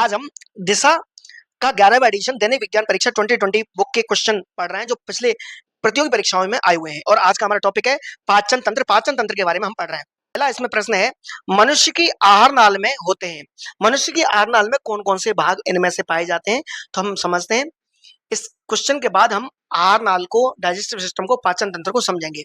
आज हम दिशा का 11वां एडिशन दैनिक विज्ञान परीक्षा 2020 बुक के क्वेश्चन पढ़ रहे हैं जो पिछले प्रतियोगी परीक्षाओं में आए हुए हैं। और आज का हमारा टॉपिक है पाचन तंत्र। पाचन तंत्र के बारे में हम पढ़ रहे हैं। पहला इसमें प्रश्न है, मनुष्य की आहार नाल में होते हैं। मनुष्य की आहार नाल में कौन कौन से भाग इनमें से पाए जाते हैं? तो हम समझते हैं। इस क्वेश्चन के बाद हम आहार नाल को, डाइजेस्टिव सिस्टम को, पाचन तंत्र को समझेंगे।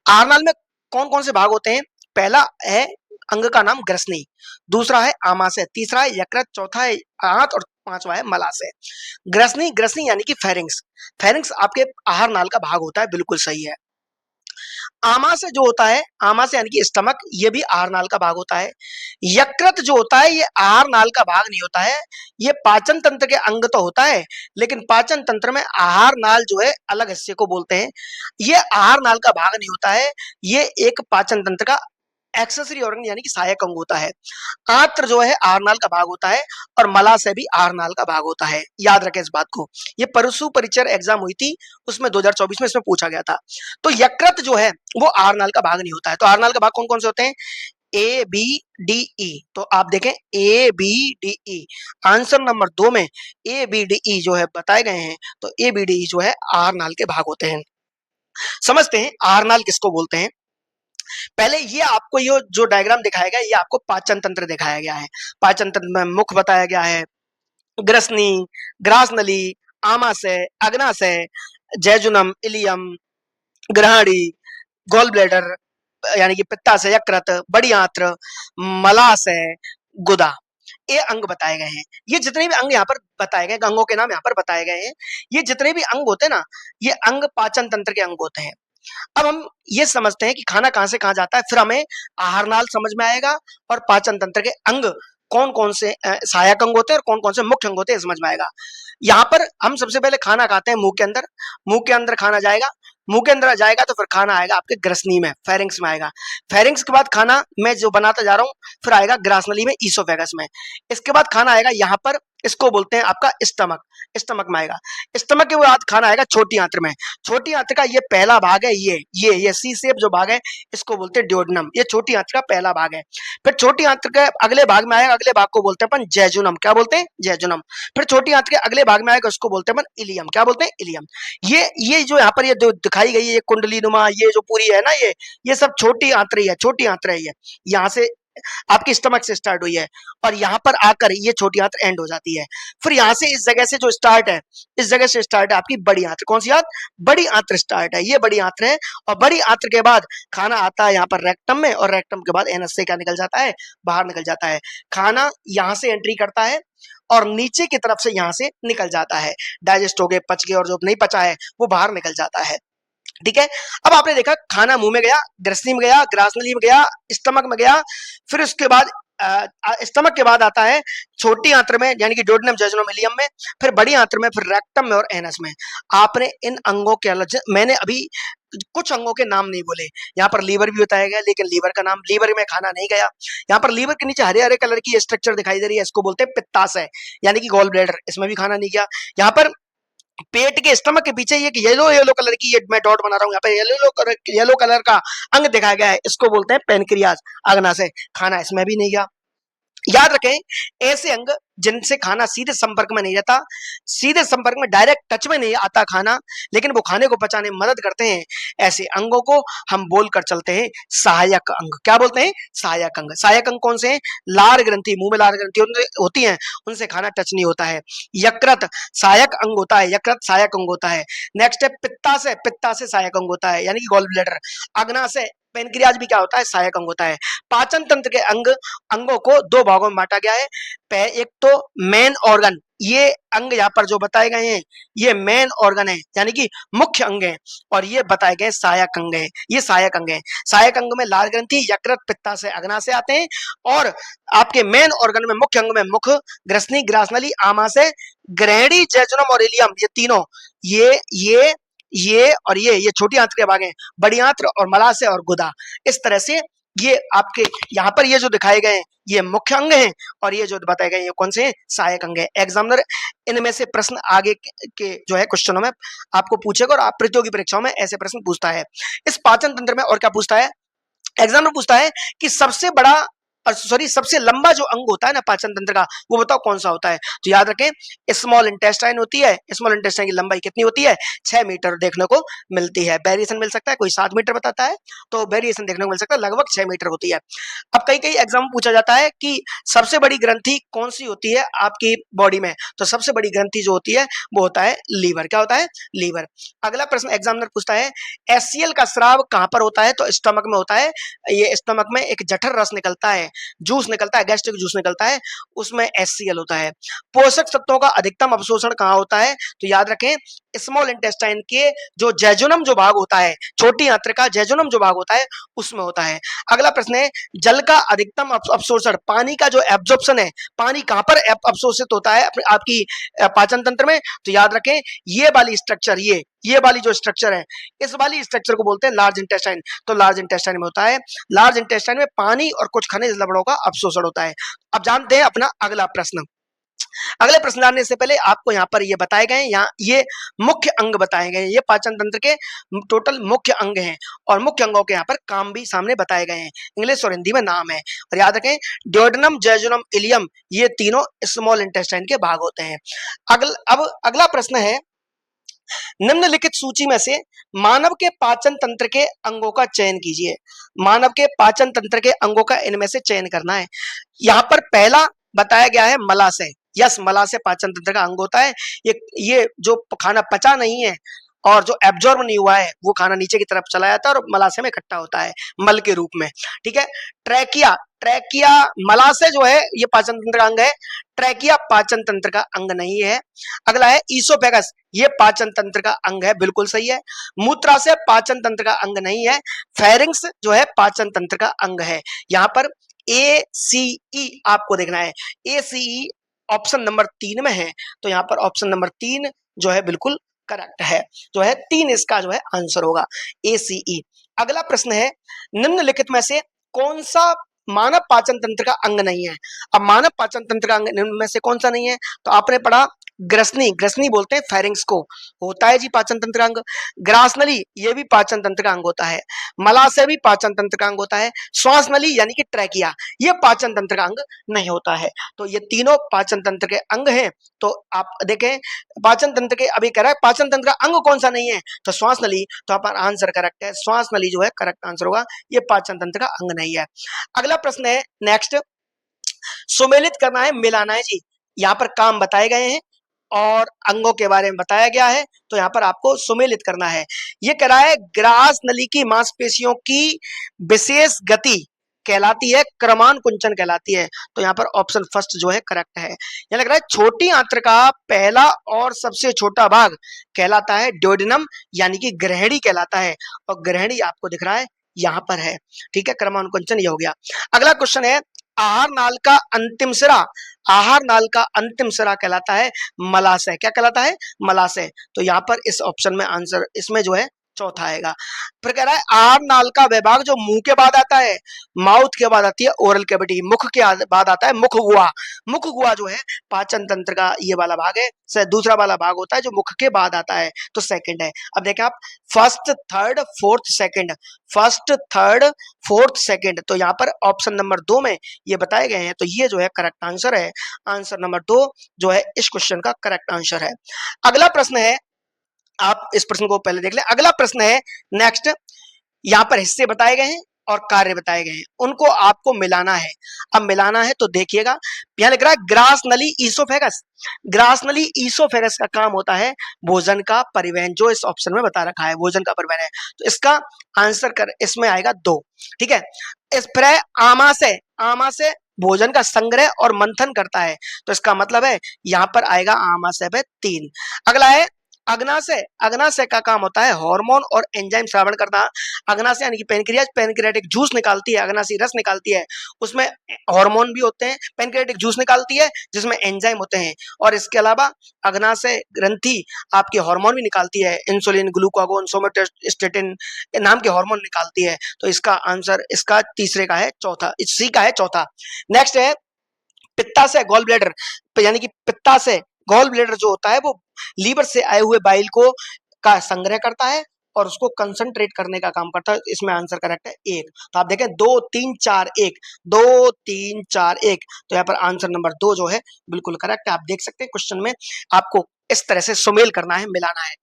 आहार नाल में कौन कौन से भाग होते हैं? पहला है अंग का नाम ग्रसनी, दूसरा है आमाशय, तीसरा है यकृत, चौथा है आंत और पांचवा है मलाशय। ग्रसनी, ग्रसनी यानी कि फेरिंग्स। फेरिंग्स आपके आहार नाल का भाग होता है, बिल्कुल सही है। आमाशय जो होता है, आमाशय यानी कि स्टमक, ये भी आहार नाल का भाग होता है। यकृत जो होता है ये आहार नाल का भाग नहीं होता है, ये पाचन तंत्र के अंग तो होता है, लेकिन पाचन तंत्र में आहार नाल जो है अलग हिस्से को बोलते हैं, ये आहार नाल का भाग नहीं होता है, ये एक पाचन तंत्र का एक्सेसरी ऑर्गन यानी कि सहायक अंग होता है। आंत्र जो है आहार नाल का भाग होता है और मलाशय भी आहार नाल का भाग होता है। याद रखें इस बात को। ये परसु परिचर एग्जाम हुई थी, उसमें 2024 में इसमें पूछा गया था। तो यकृत जो है वो आहार नाल का भाग नहीं होता है। तो आहार नाल का भाग कौन कौन से होते हैं? A B D E. तो आप देखें A B D E, answer number 2 में ए बी डी ई जो है बताए गए हैं। तो ए बी डी ई जो है आहार नाल के भाग होते हैं। समझते हैं आहार नाल किसको बोलते हैं। पहले ये आपको ये जो डायग्राम दिखाया गया, ये आपको पाचन तंत्र दिखाया गया है। पाचन तंत्र में मुख बताया गया है, ग्रसनी, ग्रासनली, आमाशय, अग्नाशय, जैजुनम, इलियम, ग्रहणी, गॉल ब्लैडर यानी कि पित्ताशय, यकृत, बड़ी आंत्र, मलाशय, गुदा, ये अंग बताए गए हैं। ये जितने भी अंग यहाँ पर बताए गए, अंगों के नाम यहाँ पर बताए गए हैं, ये जितने भी अंग होते हैं ना, ये अंग पाचन तंत्र के अंग होते हैं। अब हम ये समझते हैं कि खाना कहां से कहां जाता है, फिर हमें आहार नाल समझ में आएगा और पाचन तंत्र के अंग कौन कौन से सहायक अंग होते हैं और कौन कौन से मुख्य अंग होते हैं समझ में आएगा। यहाँ पर हम सबसे पहले खाना खाते हैं मुंह के अंदर, मुंह के अंदर खाना जाएगा, मुंह के अंदर जाएगा तो फिर खाना आएगा आपके ग्रसनी में, फेरिंग्स में आएगा। फेरिंग्स के बाद खाना मैं जो बनाता जा रहा हूँ फिर आएगा ग्रासनली में, ईसोफेगस में। इसके बाद खाना आएगा यहाँ पर, इसको बोलते हैं आपका स्टमक, स्टमक में आएगा। स्टमक के बाद खाना आएगा छोटी आंत्र में। छोटी आंत्र का ये पहला भाग है, ये सी शेप जो भाग है इसको बोलते हैं ड्योडेनम, ये छोटी आंत्र का पहला भाग है। फिर छोटी आंत्र के अगले भाग में आएगा, अगले भाग को बोलते हैं अपन जैजुनम, क्या बोलते हैं? जैजुनम। फिर छोटी आंत्र के अगले भाग में आएगा, उसको बोलते हैं अपन इलियम, क्या बोलते हैं? इलियम। ये जो यहाँ पर ये दिखाई गई है, ये कुंडली नुमा, ये जो पूरी है ना, ये सब छोटी आंत्र ही है, छोटी आंत्र है। ये यहाँ से आपकी स्टमक से स्टार्ट हुई है और यहाँ पर आकर ये छोटी आंत्र एंड हो जाती है। फिर यहाँ से इस जगह से जो स्टार्ट है, इस जगह से स्टार्ट है आपकी बड़ी आंत्र। कौन सी आंत्र? बड़ी आंत्र स्टार्ट है, ये बड़ी आंत्र है। और बड़ी आंत्र के बाद खाना आता है यहाँ पर रेक्टम में, और रेक्टम के बाद एनस से क्या निकल जाता है? बाहर निकल जाता है। खाना यहाँ से एंट्री करता है और नीचे की तरफ से यहाँ से निकल जाता है, डाइजेस्ट हो गए, पच गए, और जो नहीं पचा है वो बाहर निकल जाता है। ठीक है। अब आपने देखा खाना मुंह में गया, ग्रसनी में गया, ग्रासनली में गया, स्टमक में गया, फिर उसके बाद स्टमक के बाद आता है छोटी आंत्र में यानी कि डोडेनम, जैजुनम, इलियम में, फिर बड़ी आंत्र में, फिर रेक्टम में और एनस में। आपने इन अंगों के अलग, मैंने अभी कुछ अंगों के नाम नहीं बोले। यहाँ पर लीवर भी बताया गया, लेकिन लीवर का नाम, लीवर में खाना नहीं गया। यहाँ पर लीवर के नीचे हरे हरे कलर की स्ट्रक्चर दिखाई दे रही है, इसको बोलते हैं पित्ताशय यानी कि गॉल ब्लैडर, इसमें भी खाना नहीं गया। यहाँ पर पेट के स्टमक के पीछे एक येलो येलो कलर की, ये मैं डॉट बना रहा हूँ यहाँ पे, येलो कलर का अंग दिखाया गया है, इसको बोलते हैं पेनक्रियाज, अग्नाशय, खाना इसमें भी नहीं गया। याद रखें ऐसे अंग जिनसे खाना सीधे संपर्क में नहीं रहता, सीधे संपर्क में डायरेक्ट टच में नहीं आता खाना, लेकिन वो खाने को पचाने में मदद करते हैं, ऐसे अंगों को हम बोलकर चलते हैं सहायक अंग। क्या बोलते हैं? सहायक अंग। सहायक अंग कौन से हैं? लार ग्रंथि, मुंह में लार ग्रंथि होती है, उनसे खाना टच नहीं होता है। यकृत सहायक अंग होता है, यकृत सहायक अंग होता है। नेक्स्ट है पित्ताशय, पित्ताशय सहायक अंग होता है यानी कि गॉल ब्लैडर। अग्नाशय, पेनक्रियाज भी क्या होता है? सहायक अंग होता है। पाचन तंत्र के अंगों को दो भागों में बांटा गया है। एक तो मेन ऑर्गन, ये अंग यहाँ पर जो बताए गए हैं ये मेन ऑर्गन है यानी कि मुख्य अंग है, और ये बताए गए सहायक अंग है, ये सहायक अंग है। सहायक अंग में लार ग्रंथि, यकृत, पित्ताशय, अग्नाशय आते हैं, और आपके मेन ऑर्गन में, मुख्य अंग में मुख, ग्रसनी, ग्रासनली, आमाशय, ग्रहणी, जैजुनम और इलियम, ये तीनों, ये और ये छोटी आंत्र के भाग हैं, बड़ी आंत्र और मलाशय और गुदा। इस तरह से ये आपके यहाँ पर ये जो दिखाए गए हैं ये मुख्य अंग हैं, और ये जो बताए गए ये कौन से हैं? सहायक अंग है। एग्जामिनर इनमें से प्रश्न आगे के जो है क्वेश्चनों में आपको पूछेगा, और आप प्रतियोगी परीक्षाओं में ऐसे प्रश्न पूछता है। इस पाचन तंत्र में और क्या पूछता है? एग्जामिनर पूछता है कि सबसे बड़ा और सॉरी सबसे लंबा जो अंग होता है ना पाचन तंत्र का, वो बताओ कौन सा होता है? तो याद रखें, स्मॉल इंटेस्टाइन होती है। स्मॉल इंटेस्टाइन की लंबाई कितनी होती है? 6 मीटर देखने को मिलती है। वेरिएशन मिल सकता है, कोई 7 मीटर बताता है तो वेरिएशन देखने को मिल सकता है, लगभग 6 मीटर होती है। अब कई कई एग्जाम पूछा जाता है कि सबसे बड़ी ग्रंथि कौन सी होती है आपकी बॉडी में? तो सबसे बड़ी ग्रंथि जो होती है वो होता है लीवर। क्या होता है? लीवर। अगला प्रश्न एग्जामिनर पूछता है, एचसीएल का स्राव कहां पर होता है? तो स्टमक में होता है। ये स्टमक में एक जठर रस निकलता है, जूस निकलता है, गैस्ट्रिक जूस निकलता है, उसमें एचसीएल होता है। पोषक तत्वों का अधिकतम अवशोषण कहां होता है? तो याद रखें, स्मॉल इंटेस्टाइन के जो जेजुनम जो भाग होता है, छोटी आंत्र का जेजुनम जो भाग होता है, उसमें होता है। अगला प्रश्न है, जल का अधिकतम अवशोषण, पानी का जो एब्जॉर्प्शन है, पानी कहां पर अवशोषित होता है आपकी पाचन तंत्र में? तो याद रखें, ये वाली स्ट्रक्चर, ये वाली जो स्ट्रक्चर है, इस वाली स्ट्रक्चर को बोलते हैं लार्ज इंटेस्टाइन। तो लार्ज इंटेस्टाइन में होता है। लार्ज इंटेस्टाइन में पानी और कुछ खनिज लवणों का अवशोषण होता है। अब जानते हैं अपना अगला प्रश्न। अगले प्रश्न जानने से पहले आपको यहाँ पर ये बताए गए, यहाँ ये मुख्य अंग बताए गए, ये पाचन तंत्र के टोटल मुख्य अंग हैं और मुख्य अंगों के यहाँ पर काम भी सामने बताए गए हैं, इंग्लिश और हिंदी में नाम है। और याद रखें, ड्योडेनम, जेजुनम, इलियम, ये तीनों स्मॉल इंटेस्टाइन के भाग होते हैं। अब अगला प्रश्न है, निम्नलिखित सूची में से मानव के पाचन तंत्र के अंगों का चयन कीजिए। मानव के पाचन तंत्र के अंगों का इनमें से चयन करना है। यहाँ पर पहला बताया गया है मलाशय। यस, मलाशय पाचन तंत्र का अंग होता है। ये जो खाना पचा नहीं है और जो एब्जॉर्ब नहीं हुआ है, वो खाना नीचे की तरफ चला जाता है और मलाशय में इकट्ठा होता है मल के रूप में। ठीक है। ट्रैकिया, ट्रैकिया मलाशय जो है ये पाचन तंत्र का अंग है। ट्रैकिया पाचन तंत्र का अंग नहीं है। अगला है ईसोफेगस, ये पाचन तंत्र का अंग है, बिल्कुल सही है। मूत्राशय पाचन तंत्र का अंग नहीं है। फेरिंक्स जो है पाचन तंत्र का अंग है। यहाँ पर ए सी ई आपको देखना है। ए सी ई ऑप्शन नंबर 3 में है, तो यहाँ पर ऑप्शन नंबर 3 जो है बिल्कुल करेक्ट है, जो है 3 इसका जो है आंसर होगा, ए सी ई। अगला प्रश्न है, निम्नलिखित में से कौन सा मानव पाचन तंत्र का अंग नहीं है? अब मानव पाचन तंत्र का अंग निम्न में से कौन सा नहीं है? तो आपने पढ़ा ग्रसनी, ग्रसनी बोलते हैं फेरिंक्स को, होता है जी पाचन तंत्र अंग। ग्रास नली, ये भी पाचन तंत्र का अंग होता है। मलाशय भी पाचन तंत्र का अंग होता है। श्वास नली यानी कि ट्रैकिया, ये पाचन तंत्र का अंग नहीं होता है। तो ये तीनों पाचन तंत्र के अंग हैं। तो आप देखें, पाचन तंत्र के, अभी कह रहा है पाचन तंत्र का अंग कौन सा नहीं है? तो श्वास नली, तो आप आंसर करेक्ट है, श्वास नली जो है करेक्ट आंसर होगा, ये पाचन तंत्र का अंग नहीं है। अगला प्रश्न है नेक्स्ट, सुमेलित करना है, मिलाना है जी। यहाँ पर काम बताए गए हैं और अंगों के बारे में बताया गया है, तो यहाँ पर आपको सुमेलित करना है। ये कह रहा है, ग्रास नली की मांसपेशियों की विशेष गति कहलाती है क्रमानुकुंचन कहलाती है। तो यहाँ पर ऑप्शन फर्स्ट जो है करेक्ट है। यहाँ लग रहा है छोटी आंत्र का पहला और सबसे छोटा भाग कहलाता है ड्योडेनम, यानी कि ग्रहणी कहलाता है, और ग्रहणी आपको दिख रहा है यहाँ पर है। ठीक है, क्रमानुकुंचन ये हो गया। अगला क्वेश्चन है, आहार नाल का अंतिम सिरा, आहार नाल का अंतिम सिरा कहलाता है मलाशय। क्या कहलाता है? मलाशय। तो यहाँ पर इस ऑप्शन में आंसर इसमें जो है चौथा आएगा। फिर कह रहा है, आहार नाल का विभाग जो मुंह के बाद आता है, माउथ के बाद आती है ओरल कैविटी, मुख के बाद आता है मुख गुहा। मुख गुहा जो है पाचन तंत्र का ये वाला भाग है, दूसरा वाला भाग होता है जो मुख के बाद आता है, तो सेकंड है। अब देखें आप, first third fourth second, first third fourth second, तो यहाँ पर ऑप्शन नंबर 2 में ये बताए गए हैं, तो ये जो है करेक्ट आंसर है। आंसर नंबर 2 जो है इस क्वेश्चन का करेक्ट आंसर है। अगला प्रश्न है, आप इस प्रश्न को पहले देख लें। अगला प्रश्न है नेक्स्ट, यहाँ पर हिस्से बताए गए हैं और कार्य बताए गए हैं, उनको आपको मिलाना है। अब मिलाना है तो देखिएगा, यहाँ लिख रहा है ग्रास नली ईसोफेगस। ग्रास नली ईसोफेगस का काम होता है भोजन का परिवहन, जो इस ऑप्शन में बता रखा है भोजन का परिवहन है, तो इसका आंसर कर इसमें आएगा 2। ठीक है। इस पर आमाशय, आमाशय भोजन का संग्रह और मंथन करता है, तो इसका मतलब है यहाँ पर आएगा आमाशय पे 3। अगला है अग्नाशय, अग्नाशय का काम होता है हार्मोन और एंजाइम श्रावण करना। अग्नाशय यानी कि पेनक्रियाज, पेनक्रियाटिक जूस निकालती है, अग्नाशय रस निकालती है, उसमें हार्मोन भी होते हैं, पेनक्रियाटिक जूस निकालती है जिसमें एंजाइम होते हैं, और इसके अलावा अग्नाशय ग्रंथि आपकी हार्मोन भी निकालती है, इंसुलिन, ग्लूकागोन, सोमेटोस्टेटिन नाम के हार्मोन निकालती है। तो इसका आंसर इसका तीसरे का है चौथा, सी का है चौथा। नेक्स्ट है पित्ताशय, गॉल ब्लैडर, यानी कि पित्ताशय गॉल ब्लैडर जो होता है वो लीवर से आए हुए बाइल को का संग्रह करता है और उसको कंसंट्रेट करने का काम करता है। इसमें आंसर करेक्ट है 1। तो आप देखें 2 3 4 1, 2 3 4 1, तो यहाँ पर आंसर नंबर 2 जो है बिल्कुल करेक्ट है। आप देख सकते हैं क्वेश्चन में आपको इस तरह से सुमेल करना है, मिलाना है।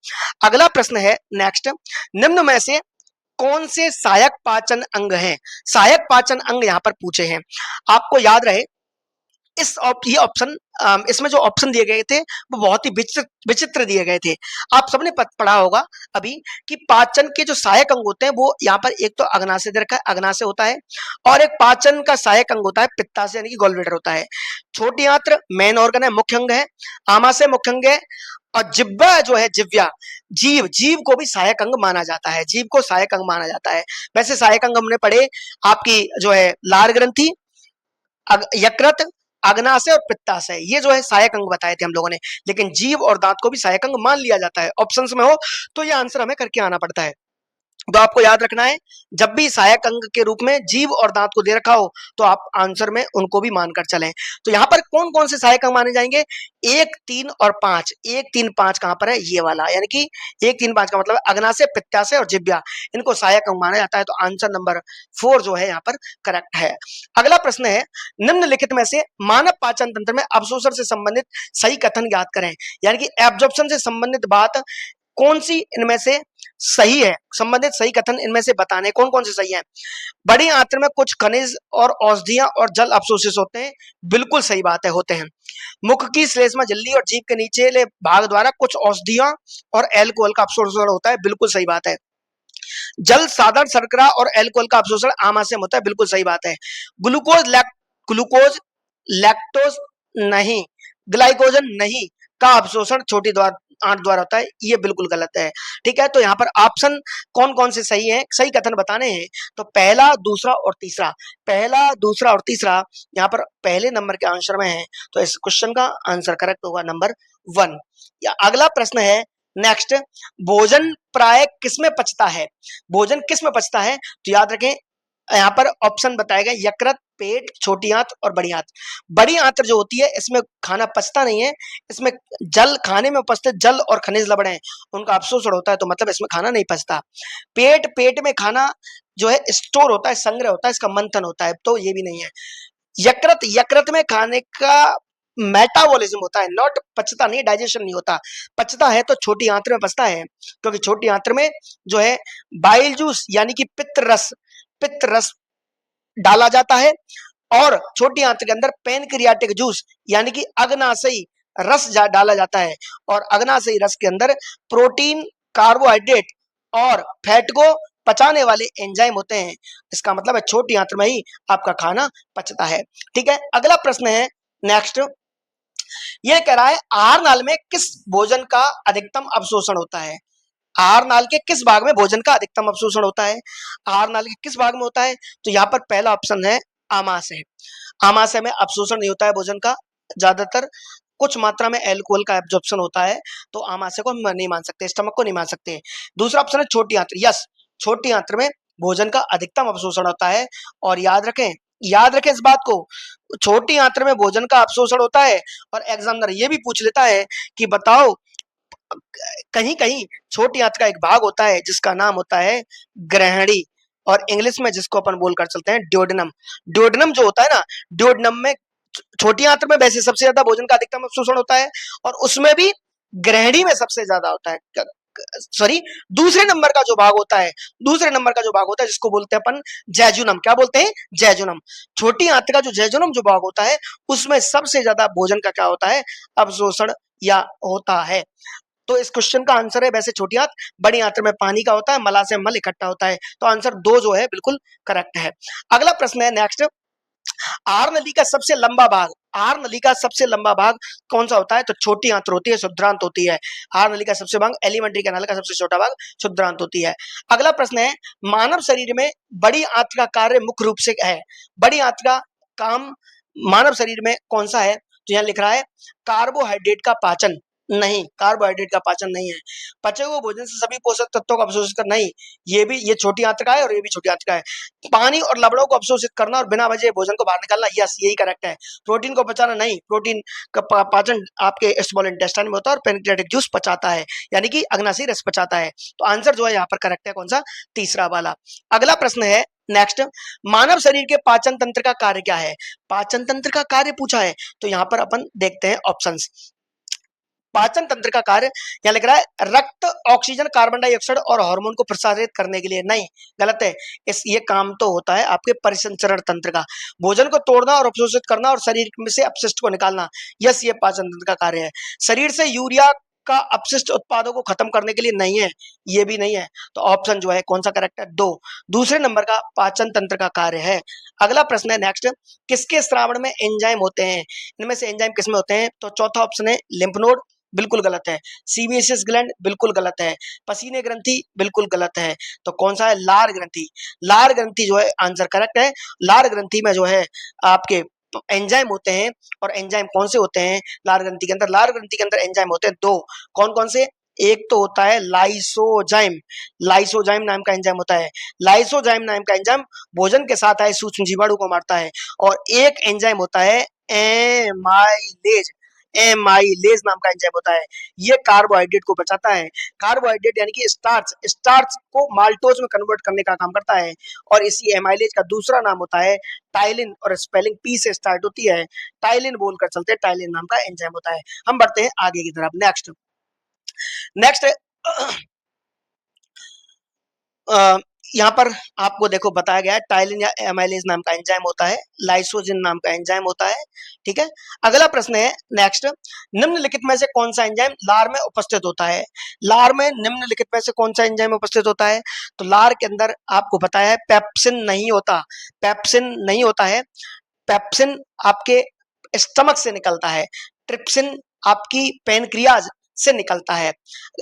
अगला प्रश्न है नेक्स्ट, निम्न में से कौन से सहायक पाचन अंग हैं? सहायक पाचन अंग यहाँ पर पूछे हैं। आपको याद रहे ये ऑप्शन, इसमें जो ऑप्शन दिए गए थे वो बहुत ही विचित्र दिए गए थे। आप सबने पढ़ा होगा अभी कि पाचन के जो सहायक अंग होते हैं वो यहाँ पर एक तो अग्नाशय दे रखा है, अग्नाशय होता है, और एक पाचन का सहायक अंग होता है पित्ताशय यानी कि गॉलब्लैडर होता है। छोटी आंत्र मेन ऑर्गन है, मुख्य अंग है, आमाशय मुख्य अंग है, और जिह्वा जो है, जिह्वा जीव को भी सहायक अंग माना जाता है, जीव को सहायक अंग माना जाता है। वैसे सहायक अंग हमने पढ़े आपकी जो है लार ग्रंथि, यकृत, अग्नाशय और पित्ताशय, ये जो है सहायक अंग बताए थे हम लोगों ने। लेकिन जीभ और दांत को भी सहायक अंग मान लिया जाता है। ऑप्शंस में हो तो ये आंसर हमें करके आना पड़ता है। तो आपको याद रखना है जब भी सहायक अंग के रूप में जीभ और दांत को दे रखा हो तो आप आंसर में उनको भी मानकर चलें। तो यहाँ पर कौन कौन से सहायक अंग माने जाएंगे? 1 3 और 5। 1 3 5 कहां पर है? ये वाला, यानी कि 1 3 5 का मतलब अग्नाशय, पित्ताशय और जिह्वा, इनको सहायक अंग माना जाता है। तो आंसर नंबर 4 जो है यहाँ पर करेक्ट है। अगला प्रश्न है, निम्नलिखित में से मानव पाचन तंत्र में अवशोषण से संबंधित सही कथन ज्ञात करें। यानी कि एब्जॉर्प्शन से संबंधित बात कौन सी इनमें से सही है, संबंधित सही कथन इनमें से बताने कौन कौन से सही हैं। बड़ी आंत्र में कुछ खनिज और औषधियां और जल अवशोषित होते हैं, बिल्कुल सही बात है, होते हैं। मुख की श्लेष्मा झिल्ली और जीभ के निचले भाग द्वारा कुछ औषधियां और एल्कोहल का अवशोषण होता है, बिल्कुल सही बात है। जल, साधारण शर्करा और एल्कोहल का अवशोषण आमाशय में होता है, बिल्कुल सही बात है। ग्लूकोज, लैक्टोज नहीं, ग्लाइकोजन नहीं का अवशोषण छोटी आंत द्वारा होता है, ये बिल्कुल गलत है। ठीक है, तो यहाँ पर ऑप्शन कौन कौन से सही हैं, सही कथन बताने हैं। तो पहला, दूसरा और तीसरा, पहला, दूसरा और तीसरा यहाँ पर पहले नंबर के आंसर में है। तो इस क्वेश्चन का आंसर करेक्ट होगा नंबर 1। या अगला प्रश्न है नेक्स्ट, भोजन प्राय किसमें पचता है? भोजन किसमें पचता है? तो याद रखें यहाँ पर ऑप्शन बताए गए, यकृत, पेट, छोटी आंत और बड़ी आंत। बड़ी आंत जो होती है इसमें खाना पचता नहीं है, इसमें जल खाने में पचते, जल और खनिज लवण है उनका अवशोषण होता है, तो मतलब इसमें खाना नहीं पचता। पेट में खाना जो है स्टोर होता है, संग्रह होता है, इसका मंथन होता है, तो ये भी नहीं है। यकृत में खाने का मेटाबॉलिज्म होता है, नॉट पचता नहीं, डाइजेशन नहीं होता। पचता है तो छोटी आंत्र में पचता है, क्योंकि छोटी आंत्र में जो है बाइल जूस यानी कि पित्त रस डाला जाता है, और छोटी आंत्र के अंदर पैनक्रियाटिक जूस यानी कि अग्नाशयी रस डाला जाता है, और अग्नाशयी रस के अंदर प्रोटीन, कार्बोहाइड्रेट और फैट को पचाने वाले एंजाइम होते हैं। इसका मतलब है छोटी आंत्र में ही आपका खाना पचता है। ठीक है, अगला प्रश्न है नेक्स्ट, ये कह रहा है आहार नाल में किस भोजन का अधिकतम अवशोषण होता है? आहार नाल के किस भाग में भोजन का अधिकतम अवशोषण होता है? आहार नाल के किस भाग में होता है? तो यहाँ पर पहला ऑप्शन है आमाशय। आमाशय में अवशोषण नहीं होता है भोजन का, ज्यादातर कुछ मात्रा में एल्कोहल का एब्जॉर्प्शन होता है, तो आमाशय को हम नहीं मान सकते, स्टमक को नहीं मान सकते। दूसरा ऑप्शन है छोटी आंत्र। यस, छोटी आंत्र में भोजन का अधिकतम अवशोषण होता है, और याद रखें इस बात को, छोटी आंत्र में भोजन का अवशोषण होता है। और एग्जामिनर ये भी पूछ लेता है कि बताओ, कहीं कहीं छोटी आंत का एक भाग होता है जिसका नाम होता है ग्रहणी, और इंग्लिश में जिसको अपन बोलकर चलते हैं ड्योडेनम। ड्योडेनम जो होता है ना, ड्योडेनम में छोटी आंत में वैसे सबसे ज्यादा भोजन का अधिकतम अवशोषण होता है, और उसमें भी ग्रहणी में सबसे ज्यादा होता है। सॉरी, दूसरे नंबर का जो भाग होता है, जिसको बोलते हैं अपन जैजुनम। क्या बोलते हैं? जैजुनम। छोटी आंत का जो जैजुनम जो भाग होता है उसमें सबसे ज्यादा भोजन का क्या होता है? अवशोषण या होता है। तो इस क्वेश्चन का आंसर है वैसे छोटी आंत। बड़ी आंत में पानी का होता है, मलाशय मल इकट्ठा होता है, तो आंसर 2 जो है बिल्कुल करेक्ट है। अगला प्रश्न है नेक्स्ट, आहार नली का सबसे लंबा भाग कौन सा होता है? तो छोटी आंत्र होती है, शुद्रांत होती है। आहार नली का सबसे भाग, एलिमेंट्री कैनाल का सबसे छोटा भाग शुद्रांत होती है। अगला प्रश्न है, मानव शरीर में बड़ी आंत्र का कार्य मुख्य रूप से है। बड़ी आंत्र का काम मानव शरीर में कौन सा है? तो यहाँ लिख रहा है कार्बोहाइड्रेट का पाचन। नहीं, कार्बोहाइड्रेट का पाचन नहीं है। पचे हुए भोजन से सभी पोषक तत्वों को अवशोषित कर नहीं, ये छोटी आंत्र का है और ये भी छोटी आंत्र का है। पानी और लवणों को अवशोषित करना और बिना वजह भोजन को बाहर निकालना, यस यही करेक्ट है। प्रोटीन को पचाना नहीं, प्रोटीन का पाचन आपके स्मॉल इंटेस्टाइन में होता है और पेनक्रियाटिक जूस पचाता है, यानी कि अग्नाशयी रस पचाता है। तो आंसर जो है यहाँ पर करेक्ट है कौन सा, तीसरा वाला। अगला प्रश्न है नेक्स्ट, मानव शरीर के पाचन तंत्र का कार्य क्या है? पाचन तंत्र का कार्य पूछा है, तो यहाँ पर अपन देखते हैं ऑप्शंस। पाचन तंत्र का कार्य यहाँ लिख रहा है रक्त, ऑक्सीजन, कार्बन डाइऑक्साइड और हार्मोन को प्रसारित करने के लिए, नहीं, गलत है। ये काम तो होता है आपके परिसंचरण तंत्र का, भोजन को तोड़ना और अवशोषित करना और शरीर में से अपशिष्ट को निकालना, यस ये पाचन तंत्र का कार्य है। शरीर से यूरिया का अपशिष्ट उत्पादों को खत्म करने के लिए, नहीं है, ये भी नहीं है। तो ऑप्शन जो है कौन सा करेक्ट है, दो, दूसरे नंबर का पाचन तंत्र का कार्य है। अगला प्रश्न है नेक्स्ट, किसके श्रावण में एंजाइम होते हैं? इनमें से एंजाइम किसमें होते हैं? तो चौथा ऑप्शन है लिम्फ नोड, बिल्कुल गलत है। सीबीएसएस ग्लैंड, बिल्कुल गलत है। पसीने ग्रंथि, बिल्कुल गलत है। तो कौन सा है, लार ग्रंथि। लार ग्रंथि जो है आंसर करेक्ट है। लार ग्रंथि में जो है आपके एंजाइम होते हैं, और एंजाइम कौन से होते हैं लार ग्रंथि के अंदर? लार ग्रंथि के अंदर एंजाइम होते हैं दो, कौन कौन से? एक तो होता है लाइसोजाइम, लाइसोजाइम नाम का एंजाइम होता है। लाइसोजाइम नाम का एंजाइम भोजन के साथ आए सूक्ष्म जीवाणु को मारता है। और एक एंजाइम होता है एमाइलेज, एमाइलेज नाम का एंजाइम होता है, ये कार्बोहाइड्रेट को बचाता है। कार्बोहाइड्रेट यानी कि स्टार्च, स्टार्च को माल्टोज में कन्वर्ट करने का काम करता है। और इसी एमाइलेज का दूसरा नाम होता है टाइलिन, और स्पेलिंग पी से स्टार्ट होती है, टाइलिन बोलकर चलते हैं, टाइलिन नाम का एंजाइम होता है। हम बढ़ते हैं आगे की तरफ। नेक्स्ट नेक्स्ट यहाँ पर आपको देखो बताया गया है टाइलिन या एमाइलेज नाम का एंजाइम होता है, लाइसोजिन नाम का एंजाइम होता है, ठीक है। अगला प्रश्न है नेक्स्ट, निम्नलिखित में से कौन सा एंजाइम लार में उपस्थित होता है? लार में निम्नलिखित में से कौन सा एंजाइम उपस्थित होता है? तो लार के अंदर आपको बताया है पेप्सिन नहीं होता, पेप्सिन नहीं होता है। पेप्सिन आपके स्टमक से निकलता है, ट्रिप्सिन आपकी पेनक्रियाज से निकलता है।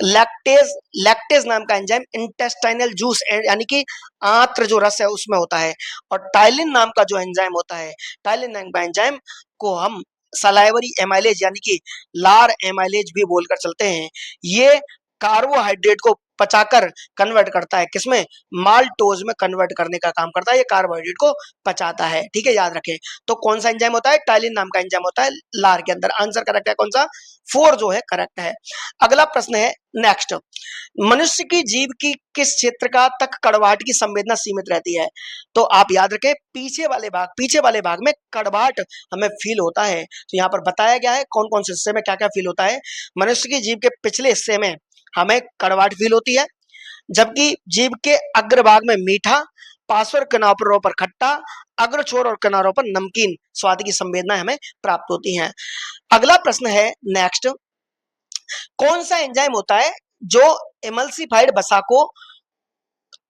लैक्टेज, लैक्टेज नाम का एंजाइम इंटेस्टाइनल जूस यानी कि आंत्र जो रस है उसमें होता है। और टाइलिन नाम का जो एंजाइम होता है, टाइलिन नाम का एंजाइम को हम सलाइवरी एमाइलेज यानी कि लार एमाइलेज भी बोलकर चलते हैं। ये कार्बोहाइड्रेट को पचाकर कन्वर्ट करता है, किसमें? माल्टोज में कन्वर्ट करने का काम करता है, ये कार्बोहाइड्रेट को पचाता है, ठीक है, याद रखें। तो कौन सा एंजाइम होता है? टाइलिन नाम का एंजाइम होता है लार के अंदर। आंसर करेक्ट है कौन सा? 4 जो है करेक्ट है। अगला प्रश्न है नेक्स्ट, मनुष्य की जीभ की किस क्षेत्र का तक कड़वाहट की संवेदना सीमित रहती है? तो आप याद रखें पीछे वाले भाग, पीछे वाले भाग में कड़वाहट हमें फील होता है। तो यहाँ पर बताया गया है कौन कौन से हिस्से में क्या क्या फील होता है। मनुष्य की जीभ के पिछले हिस्से में हमें कड़वाहट फील होती है, जबकि जीभ के अग्रभाग में मीठा, पार्श्व किनारों पर खट्टा, अग्र छोर और किनारों पर नमकीन स्वाद की संवेदनाएं हमें प्राप्त होती हैं। अगला प्रश्न है नेक्स्ट, कौन सा एंजाइम होता है जो एमल्सिफाइड वसा को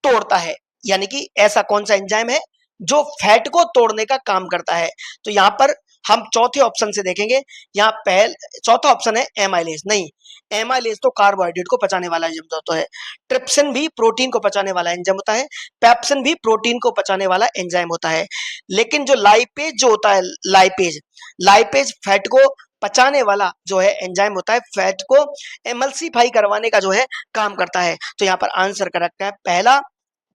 तोड़ता है? यानी कि ऐसा कौन सा एंजाइम है जो फैट को तोड़ने का काम करता है? तो यहां पर हम चौथे ऑप्शन से देखेंगे। यहाँ चौथा ऑप्शन है एमाइलेज, नहीं, एमाइलेज तो कार्बोहाइड्रेट को पचाने वाला एंजाइम होता है। ट्रिप्सिन भी प्रोटीन को पचाने वाला एंजाइम होता है, पेप्सिन भी प्रोटीन को पचाने वाला एंजाइम होता है। लेकिन जो लाइपेज जो होता है, लाइपेज, लाइपेज फैट को पचाने वाला जो है एंजाइम होता है, फैट को एमल्सिफाई करवाने का जो है काम करता है। तो यहाँ पर आंसर करेक्ट है पहला,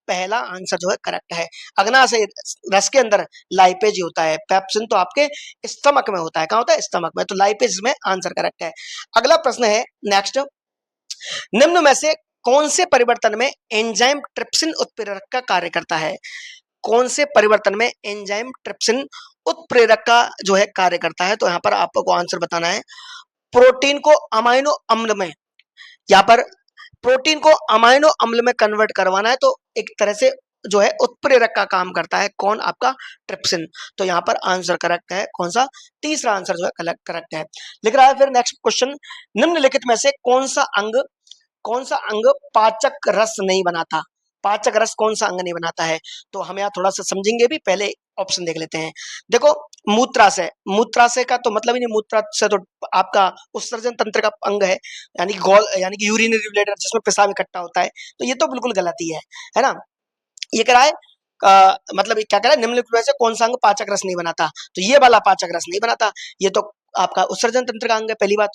पहला आंसर जो है करेक्ट है। अग्नाशय रस के अंदर लाइपेज होता है, पेप्सिन तो आपके स्टमक में होता है, कहां होता है? स्टमक में। तो लाइपेज में आंसर करेक्ट है। अगला प्रश्न है नेक्स्ट, निम्न में से कौन से परिवर्तन में एंजाइम ट्रिप्सिन उत्प्रेरक का कार्य करता है? कौन से परिवर्तन में एंजाइम ट्रिप्सिन उत्प्रेरक का जो है कार्य करता है? तो यहाँ पर आपको आंसर बताना है। प्रोटीन को अमाइनो अम्ल में, यहाँ पर प्रोटीन को अमाइनो अम्ल में कन्वर्ट करवाना है, तो एक तरह से जो है उत्प्रेरक का काम करता है, कौन? आपका ट्रिप्सिन। तो यहाँ पर आंसर करेक्ट है कौन सा? तीसरा आंसर जो है करेक्ट है। लिख रहा है फिर नेक्स्ट क्वेश्चन, निम्नलिखित में से कौन सा अंग पाचक रस नहीं बनाता? पाचक रस कौन सा अंग नहीं बनाता है? तो हम यहाँ थोड़ा सा समझेंगे भी, पहले ऑप्शन देख लेते हैं। देखो मूत्राशय, मूत्राशय का तो मतलब ही नहीं, मूत्राशय तो आपका उत्सर्जन तंत्र का अंग है, यानी गॉल यानी कि यूरिनरी ब्लैडर जिसमें पेशाब इकट्ठा होता है। तो ये तो बिल्कुल गलत ही है ना। ये कह रहा है मतलब क्या कह रहा है, निम्नलिखित में से कौन सा अंग पाचक रस नहीं बनाता? तो ये वाला पाचक रस नहीं बनाता, ये तो आपका उत्सर्जन तंत्र का अंग है, पहली बात।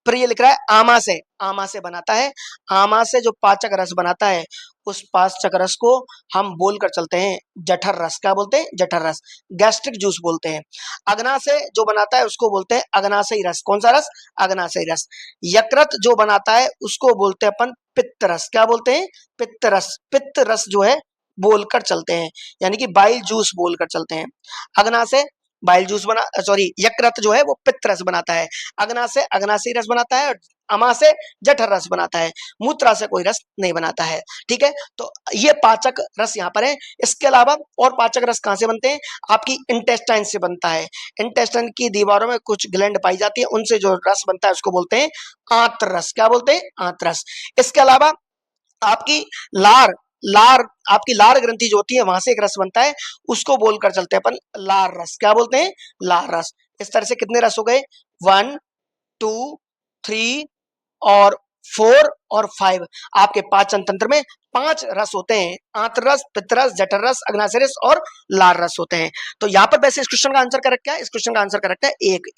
फिर ये लिख रहा है आमा से बनाता है, आमा से जो पाचक रस बनाता है उस पाचक रस को हम बोलकर चलते हैं जठर रस। क्या बोलते हैं? जठर रस, गैस्ट्रिक जूस बोलते हैं। अग्ना से जो बनाता है उसको बोलते हैं अग्नाशयी रस। कौन सा रस? अग्नाशयी रस। यकृत जो बनाता है उसको बोलते हैं अपन पित्त रस। क्या बोलते हैं? पित्त रस। पित्त रस जो है बोलकर चलते हैं, यानी कि बाइल जूस बोलकर चलते हैं। अग्ना से बाइल जूस बना, सॉरी, यकृत जो है वो पित्त रस बनाता है, अग्ना से अग्नाशयी रस बनाता है, और अमा से जठर रस बनाता है, मूत्रा से कोई रस नहीं बनाता है। ठीक है, तो ये पाचक रस यहाँ पर है। इसके अलावा और पाचक रस कहाँ से बनते हैं? आपकी इंटेस्टाइन से बनता है। इंटेस्टाइन की दीवारों में कुछ ग्लैंड पाई जाती है, उनसे जो रस बनता है उसको बोलते हैं आंत्र रस। क्या बोलते हैं? आंत्र रस। इसके अलावा आपकी लार लार आपकी लार ग्रंथि जो होती है वहां से एक रस बनता है, उसको बोलकर चलते हैं अपन लार रस। क्या बोलते हैं? लार रस। इस तरह से कितने रस हो गए? 1, 2, 3 और 4 और 5। आपके पाचन तंत्र में 5 रस होते हैं, आंत्र रस, पित्त रस, जठर रस, अग्नाशय रस और लार रस होते हैं। तो यहाँ पर वैसे इस क्वेश्चन का आंसर करेक्ट क्या है? इस क्वेश्चन का आंसर करेक्ट है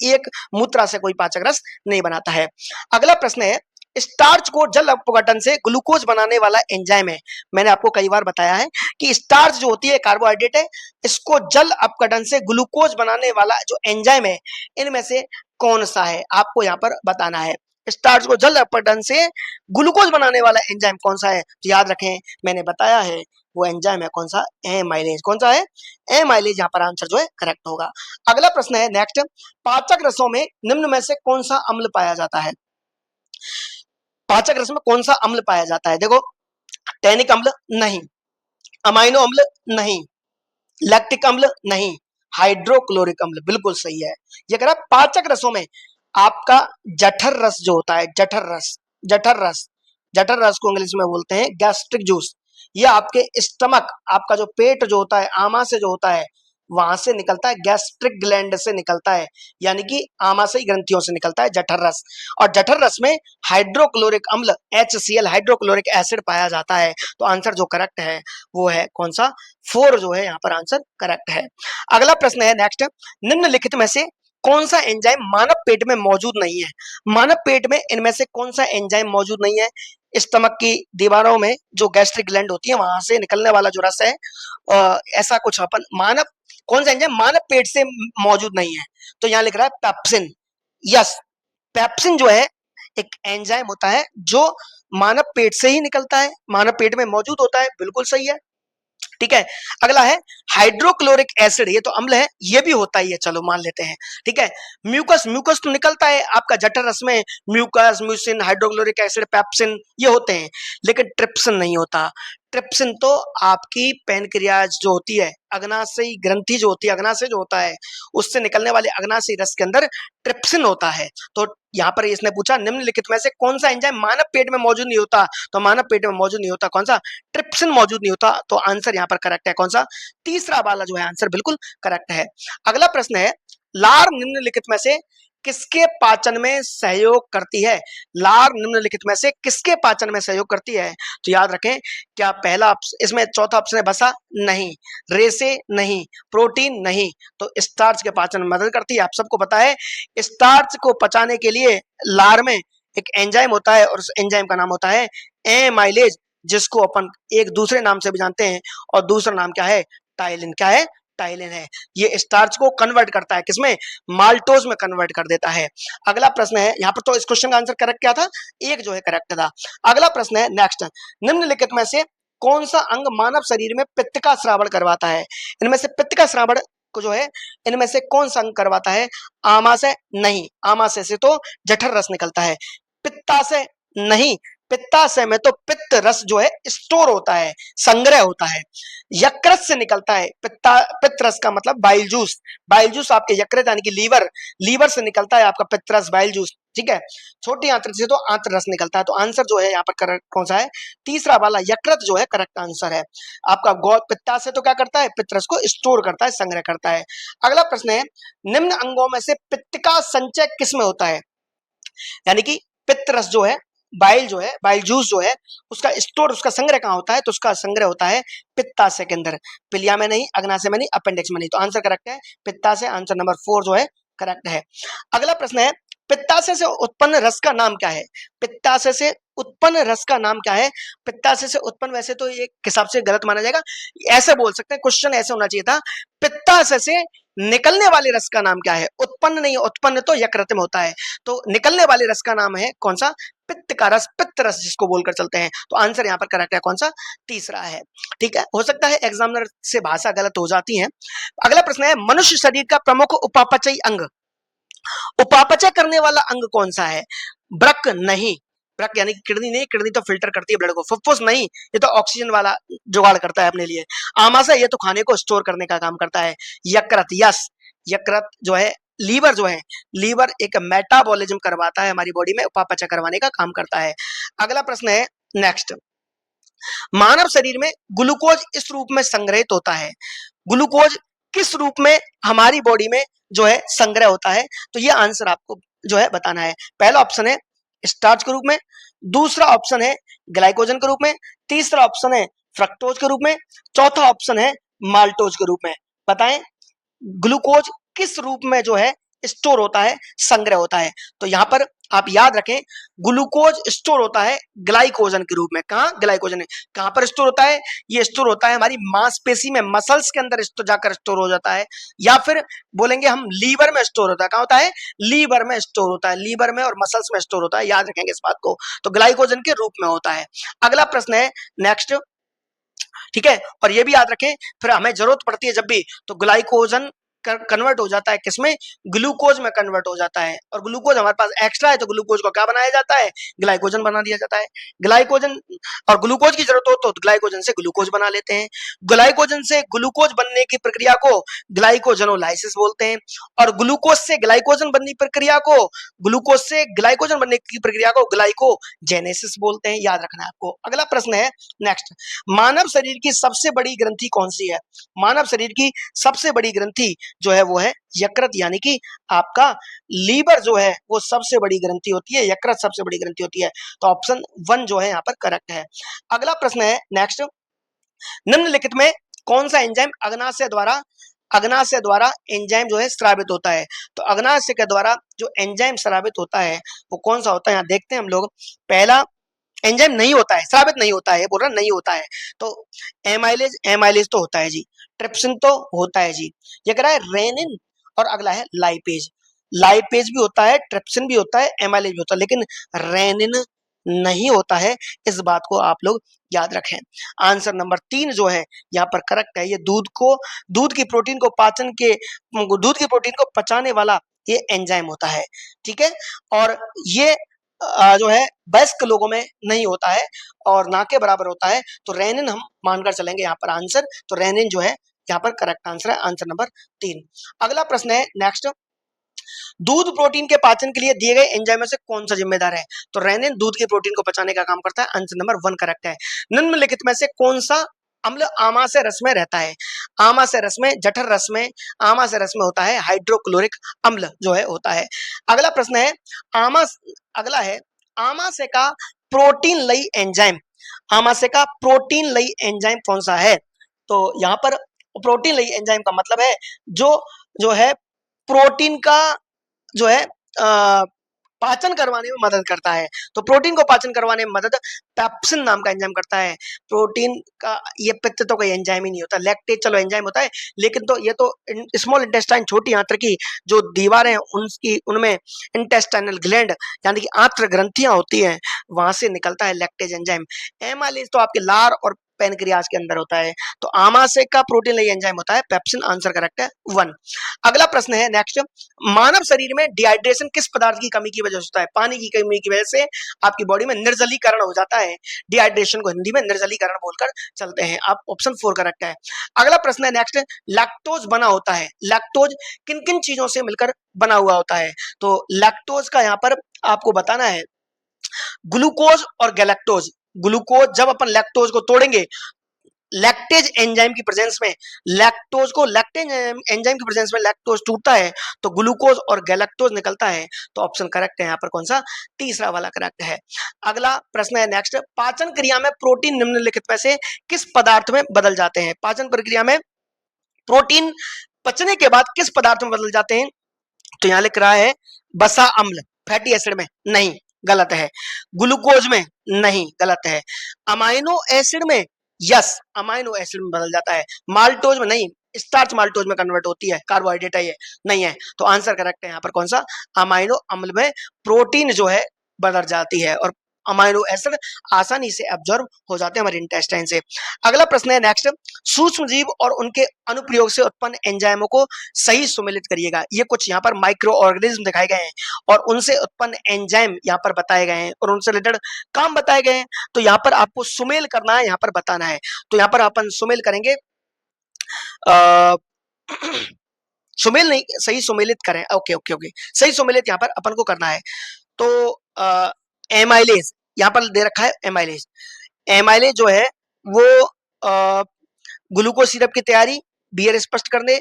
एक मूत्रा से कोई पाचक रस नहीं बनाता है। अगला प्रश्न है, स्टार्च को जल अपघटन से ग्लूकोज बनाने वाला एंजाइम है। मैंने आपको कई बार बताया है कि स्टार्च जो होती है कार्बोहाइड्रेट है, इसको जल अपघटन से ग्लूकोज बनाने वाला जो एंजाइम है इनमें से कौन सा है, आपको यहाँ पर बताना है। स्टार्च को जल अपघटन से ग्लूकोज बनाने वाला एंजाइम कौन सा है? तो याद रखें, मैंने बताया है वो एंजाइम है कौन सा? एमाइलेज। कौन सा है? एमाइलेज। यहाँ पर आंसर जो है करेक्ट होगा। अगला प्रश्न है नेक्स्ट, पाचक रसों में निम्न में से कौन सा अम्ल पाया जाता है? पाचक रस में कौन सा अम्ल पाया जाता है? देखो, टैनिक अम्ल नहीं, अमाइनो अम्ल नहीं, लैक्टिक अम्ल नहीं, हाइड्रोक्लोरिक अम्ल बिल्कुल सही है। ये कह रहा है पाचक रसों में आपका जठर रस जो होता है, जठर रस को इंग्लिश में बोलते हैं गैस्ट्रिक जूस। ये आपके स्टमक, आपका जो पेट जो होता है, आमा से जो होता है वहां से निकलता है, गैस्ट्रिक ग्लैंड से निकलता है, यानी कि आमाशयी ग्रंथियों से निकलता है जठर रस। और जठर रस में हाइड्रोक्लोरिक अम्ल HCl हाइड्रोक्लोरिक एसिड पाया जाता है। तो आंसर जो करेक्ट है वो है कौन सा? 4 जो है यहाँ पर आंसर करेक्ट है। अगला प्रश्न है नेक्स्ट, निम्नलिखित में से कौन सा एंजाइम मानव पेट में मौजूद नहीं है? मानव पेट में इनमें से कौन सा एंजाइम मौजूद नहीं है? स्टमक की दीवारों में जो गैस्ट्रिक ग्लैंड होती है वहां से निकलने वाला जो रस है, ऐसा कुछ अपन मानव, कौन सा एंजाइम मानव पेट से मौजूद नहीं है? तो यहाँ लिख रहा है पेप्सिन। यस, पेप्सिन जो है एक एंजाइम होता है जो मानव पेट से ही निकलता है, मानव पेट में मौजूद होता है, बिल्कुल सही है। ठीक है, अगला है हाइड्रोक्लोरिक एसिड। ये तो अम्ल है, ये भी होता ही है, चलो मान लेते हैं। ठीक है, म्यूकस तो निकलता है आपका जठर रस में, mucus, mucin, hydrochloric acid, pepsin ये होते हैं, लेकिन ट्रिप्सिन नहीं होता। ट्रिप्सिन तो आपकी पैनक्रियाज जो होती है, अग्नाशयी ग्रंथि जो होती है, अग्नाशय जो होता है उससे निकलने वाले अग्नाशयी रस के अंदर ट्रिप्सिन होता है। तो यहाँ पर इसने पूछा निम्नलिखित में से कौन सा एंजाइम मानव पेट में मौजूद नहीं होता? तो मानव पेट में मौजूद नहीं होता कौन सा? ट्रिप्सिन मौजूद नहीं होता। तो आंसर यहाँ पर करेक्ट है कौन सा? तीसरा वाला जो है आंसर बिल्कुल करेक्ट है। अगला प्रश्न है, लार निम्नलिखित में से किसके पाचन में सहयोग करती है? लार निम्नलिखित में से किसके पाचन में सहयोग करती है? तो याद रखें, क्या पहला इसमें चौथा ऑप्शन है वसा? नहीं, रेसे नहीं, प्रोटीन नहीं, तो स्टार्च के पाचन में मदद करती है। आप सबको पता है स्टार्च को पचाने के लिए लार में एक एंजाइम होता है और उस एंजाइम का नाम होता है एमाइलेज, जिसको अपन एक दूसरे नाम से भी जानते हैं, और दूसरा नाम क्या है? टाइलिन। क्या है? टाइलिन है। ये स्टार्च को कन्वर्ट करता है किसमें? माल्टोज में कन्वर्ट कर देता है। अगला प्रश्न है, यहाँ पर तो इस क्वेश्चन का आंसर करेक्ट क्या था? एक जो है करेक्ट था। अगला प्रश्न है नेक्स्ट, निम्नलिखित में से कौन सा अंग मानव शरीर में पित्त का श्रावण करवाता है? इनमें से पित्त का श्रावण को जो है इनमें से कौन सा अंग करवाता है? आमाशय नहीं, आमाशय से तो जठर रस निकलता है। पित्ताशय नहीं, पित्ताशय में तो पित्त रस जो है स्टोर होता है, संग्रह होता है। यकृत से निकलता है पित्त रस का मतलब बाइल जूस। बाइल जूस आपके यकृत यानी कि लीवर से निकलता है आपका पित्त रस, बाइल जूस। ठीक है, छोटी आंत्र से तो आंत्र रस निकलता है। तो आंसर जो है यहाँ पर करेक्ट कौन सा है? तीसरा वाला यकृत जो है करेक्ट आंसर है आपका। पित्ताशय तो क्या करता है? पित्त रस को स्टोर करता है, संग्रह करता है। अगला प्रश्न है, निम्न अंगों में से पित्त का संचय किस में होता है? यानी कि पित्त रस जो है, बाइल जो है, बाइल जूस जो है, उसका स्टोर, उसका संग्रह कहाँ होता है? तो उसका संग्रह होता है पित्ताशय के अंदर, पिलिया में नहीं, अग्नाशय में नहीं, अपेंडिक्स में नहीं। तो आंसर करेक्ट है पित्ताशय। आंसर नंबर 4 जो है करेक्ट है। अगला प्रश्न है, पित्ताशय से उत्पन्न रस का नाम क्या है? पित्ताशय से उत्पन्न रस का नाम क्या है? पित्ताशय से उत्पन्न, वैसे तो ये हिसाब से गलत माना जाएगा, ऐसे बोल सकते हैं, क्वेश्चन ऐसे होना चाहिए था, पित्ताशय से निकलने वाले रस का नाम क्या है? उत्पन्न नहीं, उत्पन्न तो यकृत में होता है, तो निकलने वाले रस का नाम है कौन सा? पित्त का रस, पित्त रस जिसको बोलकर चलते हैं। तो आंसर यहाँ पर करेक्ट है कौन सा? तीसरा है। ठीक है, हो सकता है एग्जामिनर से भाषा गलत हो जाती है। अगला प्रश्न है, मनुष्य शरीर का प्रमुख उपापचयी अंग, उपापचय करने वाला अंग कौन सा है? वृक्क नहीं, वृक्क यानी किडनी नहीं, किडनी तो फिल्टर करती है ब्लड को। फुफ्फुस नहीं, ये तो ऑक्सीजन वाला जुगाड़ करता है अपने लिए। आमाशय, ये तो खाने को स्टोर करने का काम करता है। यकृत, यस, यकृत जो है, लीवर जो है, लीवर एक मेटाबॉलिज्म करवाता है हमारी बॉडी में, उपापचय करवाने का काम करता है। अगला प्रश्न है नेक्स्ट, मानव शरीर में ग्लूकोज इस रूप में संग्रहित होता है, ग्लूकोज किस रूप में हमारी बॉडी में जो है संग्रह होता है? तो ये आंसर आपको जो है बताना है। पहला ऑप्शन है स्टार्च के रूप में, दूसरा ऑप्शन है ग्लाइकोजन के रूप में, तीसरा ऑप्शन है फ्रक्टोज के रूप में, चौथा ऑप्शन है माल्टोज के रूप में। बताएं ग्लूकोज किस रूप में जो है स्टोर होता है, संग्रह होता है? तो यहां पर आप याद रखें, ग्लूकोज स्टोर होता है ग्लाइकोजन के रूप में। कहां? ग्लाइकोजन है। कहां पर स्टोर होता है? ये स्टोर होता है हमारी मांसपेशी में, मसल्स के अंदर जाकर स्टोर हो जाता है, या फिर बोलेंगे हम लीवर में स्टोर होता है। कहां होता है? लीवर में स्टोर होता है, लीवर में और मसल्स में स्टोर होता है, याद रखेंगे इस बात को। तो ग्लाइकोजन के रूप में होता है। अगला प्रश्न है नेक्स्ट, ठीक है, और ये भी याद रखें, फिर हमें जरूरत पड़ती है जब भी, तो ग्लाइकोजन कन्वर्ट हो जाता है किसमें? ग्लूकोज में कन्वर्ट हो जाता है, और ग्लूकोज हमारे पास एक्स्ट्रा है, तो ग्लूकोज को क्या बनाया जाता है? ग्लाइकोजन बना दिया जाता है। ग्लाइकोजन और ग्लूकोज की जरूरत हो तो ग्लाइकोजन से ग्लूकोज बना लेते हैं। ग्लाइकोजन से ग्लूकोज बनने की प्रक्रिया को ग्लाइकोजनोलाइसिस बोलते हैं, और ग्लूकोज से ग्लाइकोजन बनने की प्रक्रिया को, ग्लूकोज से ग्लाइकोजन बनने की प्रक्रिया को ग्लाइकोजेनेसिस बोलते हैं, याद रखना है आपको। अगला प्रश्न है नेक्स्ट, मानव शरीर की सबसे बड़ी ग्रंथि कौन सी है? मानव शरीर की सबसे बड़ी ग्रंथि जो है वो है यकृत, यानी कि आपका लीवर जो है वो सबसे बड़ी ग्रंथि होती है, यकृत सबसे बड़ी ग्रंथि होती है। तो ऑप्शन 1 जो है यहाँ पर करेक्ट है। अगला प्रश्न है नेक्स्ट, निम्नलिखित में कौन सा एंजाइम अग्नाशय द्वारा एंजाइम जो है स्रावित होता है? तो अग्नाशय के द्वारा जो एंजाइम स्रावित होता है वो कौन सा होता है? यहाँ देखते हैं हम लोग। पहला एंजाइम नहीं होता है, स्रावित नहीं होता है, बोल रहा नहीं होता है, तो एमाइलेज, एमाइलेज तो होता है जी, ट्रिप्सिन तो होता है जी, ये कह रहा है रेनिन, और अगला है लाइपेज, लाइपेज भी होता है, ट्रिप्सिन भी होता है, एमाइलेज भी होता है, लेकिन रेनिन नहीं होता है, इस बात को आप लोग याद रखें। आंसर नंबर 3 जो है यहाँ पर करेक्ट है। ये दूध की प्रोटीन को पचाने वाला ये एंजाइम होता है, ठीक है, और ये जो है वयस्क लोगों में नहीं होता है और ना के बराबर होता है, तो रेनिन हम मानकर चलेंगे यहाँ पर आंसर। तो रेनिन जो है यहाँ पर करेक्ट आंसर है, आंसर नंबर 3। अगला प्रश्न है नेक्स्ट, दूध प्रोटीन के पाचन के लिए दिए गए एंजाइम में से कौन सा जिम्मेदार है? तो रेनिन दूध की प्रोटीन को पचाने का काम करता है, आंसर नंबर 1 करेक्ट है। निम्नलिखित में से कौन सा अम्ल आमाशय रस में रहता है? आमाशय रस में, जठर रस में, आमाशय रस में होता है हाइड्रोक्लोरिक अम्ल जो है होता है। अगला प्रश्न है अगला है आमाशय का प्रोटीन लई एंजाइम, आमाशय का प्रोटीन लई एंजाइम कौन सा है? तो यहाँ पर प्रोटीन लई एंजाइम का मतलब है जो है प्रोटीन का जो है पाचन करवाने में मदद करता है। तो प्रोटीन को पाचन करवाने में मदद पेप्सिन नाम का एंजाइम करता है। प्रोटीन का ये पित्त तो कोई एंजाइम ही नहीं होता, लैक्टेज चलो एंजाइम होता है, लेकिन तो ये तो स्मॉल इंटेस्टाइन, छोटी आंत्र की जो दीवारें हैं उनमें इंटेस्टाइनल ग्लैंड यानी कि आंत्र ग्रंथियां होती हैं, वहां से निकलता है लैक्टेज एंजाइम। एमाइलेज तो आपके लार और पेनक्रियाज के अंदर होता है। तो आमाशय का प्रोटीन लई एंजाइम होता है पेप्सिन, आंसर करेक्ट है 1। अगला प्रश्न है नेक्स्ट, मानव शरीर में डिहाइड्रेशन किस पदार्थ की कमी की वजह से होता है? पानी की कमी की वजह से आपकी बॉडी में निर्जलीकरण हो जाता है। डिहाइड्रेशन को हिंदी में निर्जलीकरण बोलकर चलते हैं, आप ऑप्शन 4 करेक्ट है। अगला प्रश्न है नेक्स्ट, लैक्टोज बना होता है, लैक्टोज किन किन चीजों से मिलकर बना हुआ होता है? तो लैक्टोज का यहाँ पर आपको बताना है ग्लूकोज और गैलेक्टोज। ग्लूकोज जब अपन लैक्टोज को तोड़ेंगे लैक्टेज एंजाइम की प्रेजेंस में, लैक्टेज एंजाइम की प्रेजेंस में लैक्टोज टूटता है तो ग्लूकोज और गैलेक्टोज निकलता है। तो ऑप्शन करेक्ट है यहाँ पर कौन सा? तीसरा वाला करेक्ट है। अगला प्रश्न है नेक्स्ट, पाचन क्रिया में प्रोटीन निम्नलिखित में से किस पदार्थ में बदल जाते हैं? पाचन प्रक्रिया में प्रोटीन पचने के बाद किस पदार्थ में बदल जाते हैं? तो यहां लिख रहा है बसा अम्ल, फैटी एसिड में नहीं, गलत है। ग्लूकोज में नहीं, गलत है। अमाइनो एसिड में यस, अमाइनो एसिड में बदल जाता है। माल्टोज में नहीं, स्टार्च माल्टोज में कन्वर्ट होती है, कार्बोहाइड्रेट है ये, नहीं है। तो आंसर करेक्ट है यहाँ पर कौन सा, अमाइनो अम्ल में प्रोटीन जो है बदल जाती है और अमाइनो एसिड आसानी से एब्जॉर्ब हो जाते हैं हमारे इंटेस्टाइन से। अगला प्रश्न है नेक्स्ट, सूक्ष्म जीव और उनके अनुप्रयोग से उत्पन्न एंजाइमों को सही सुमेलित करिएगा। ये कुछ यहाँ पर माइक्रो ऑर्गेनिज्म दिखाए गए हैं और उनसे उत्पन्न एंजाइम यहाँ पर बताए गए हैं और उनसे रिलेटेड काम बताए गए हैं। तो यहाँ पर आपको सुमेल करना है, यहाँ पर बताना है। तो यहाँ पर अपन सुमेल करेंगे, सुमेल नहीं, सही सुमेलित करें। ओके ओके ओके, सही सुमेलित यहाँ पर अपन को करना है। तो एमाइलेज यहाँ पर दे रखा है, एमाइलेज। एमाइलेज जो है वो ग्लूकोज सिरप की तैयारी, बियर स्पष्ट करने,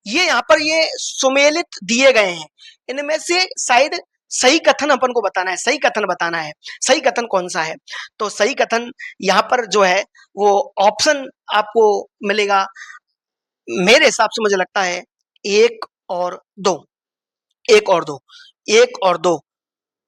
ये यहाँ पर ये सुमेलित दिए गए हैं। इनमें से शायद सही कथन अपन को बताना है, सही कथन बताना है। सही कथन कौन सा है? तो सही कथन यहाँ पर जो है वो ऑप्शन आपको मिलेगा, मेरे हिसाब से मुझे लगता है 1 और 2, 1 और 2, 1 और 2।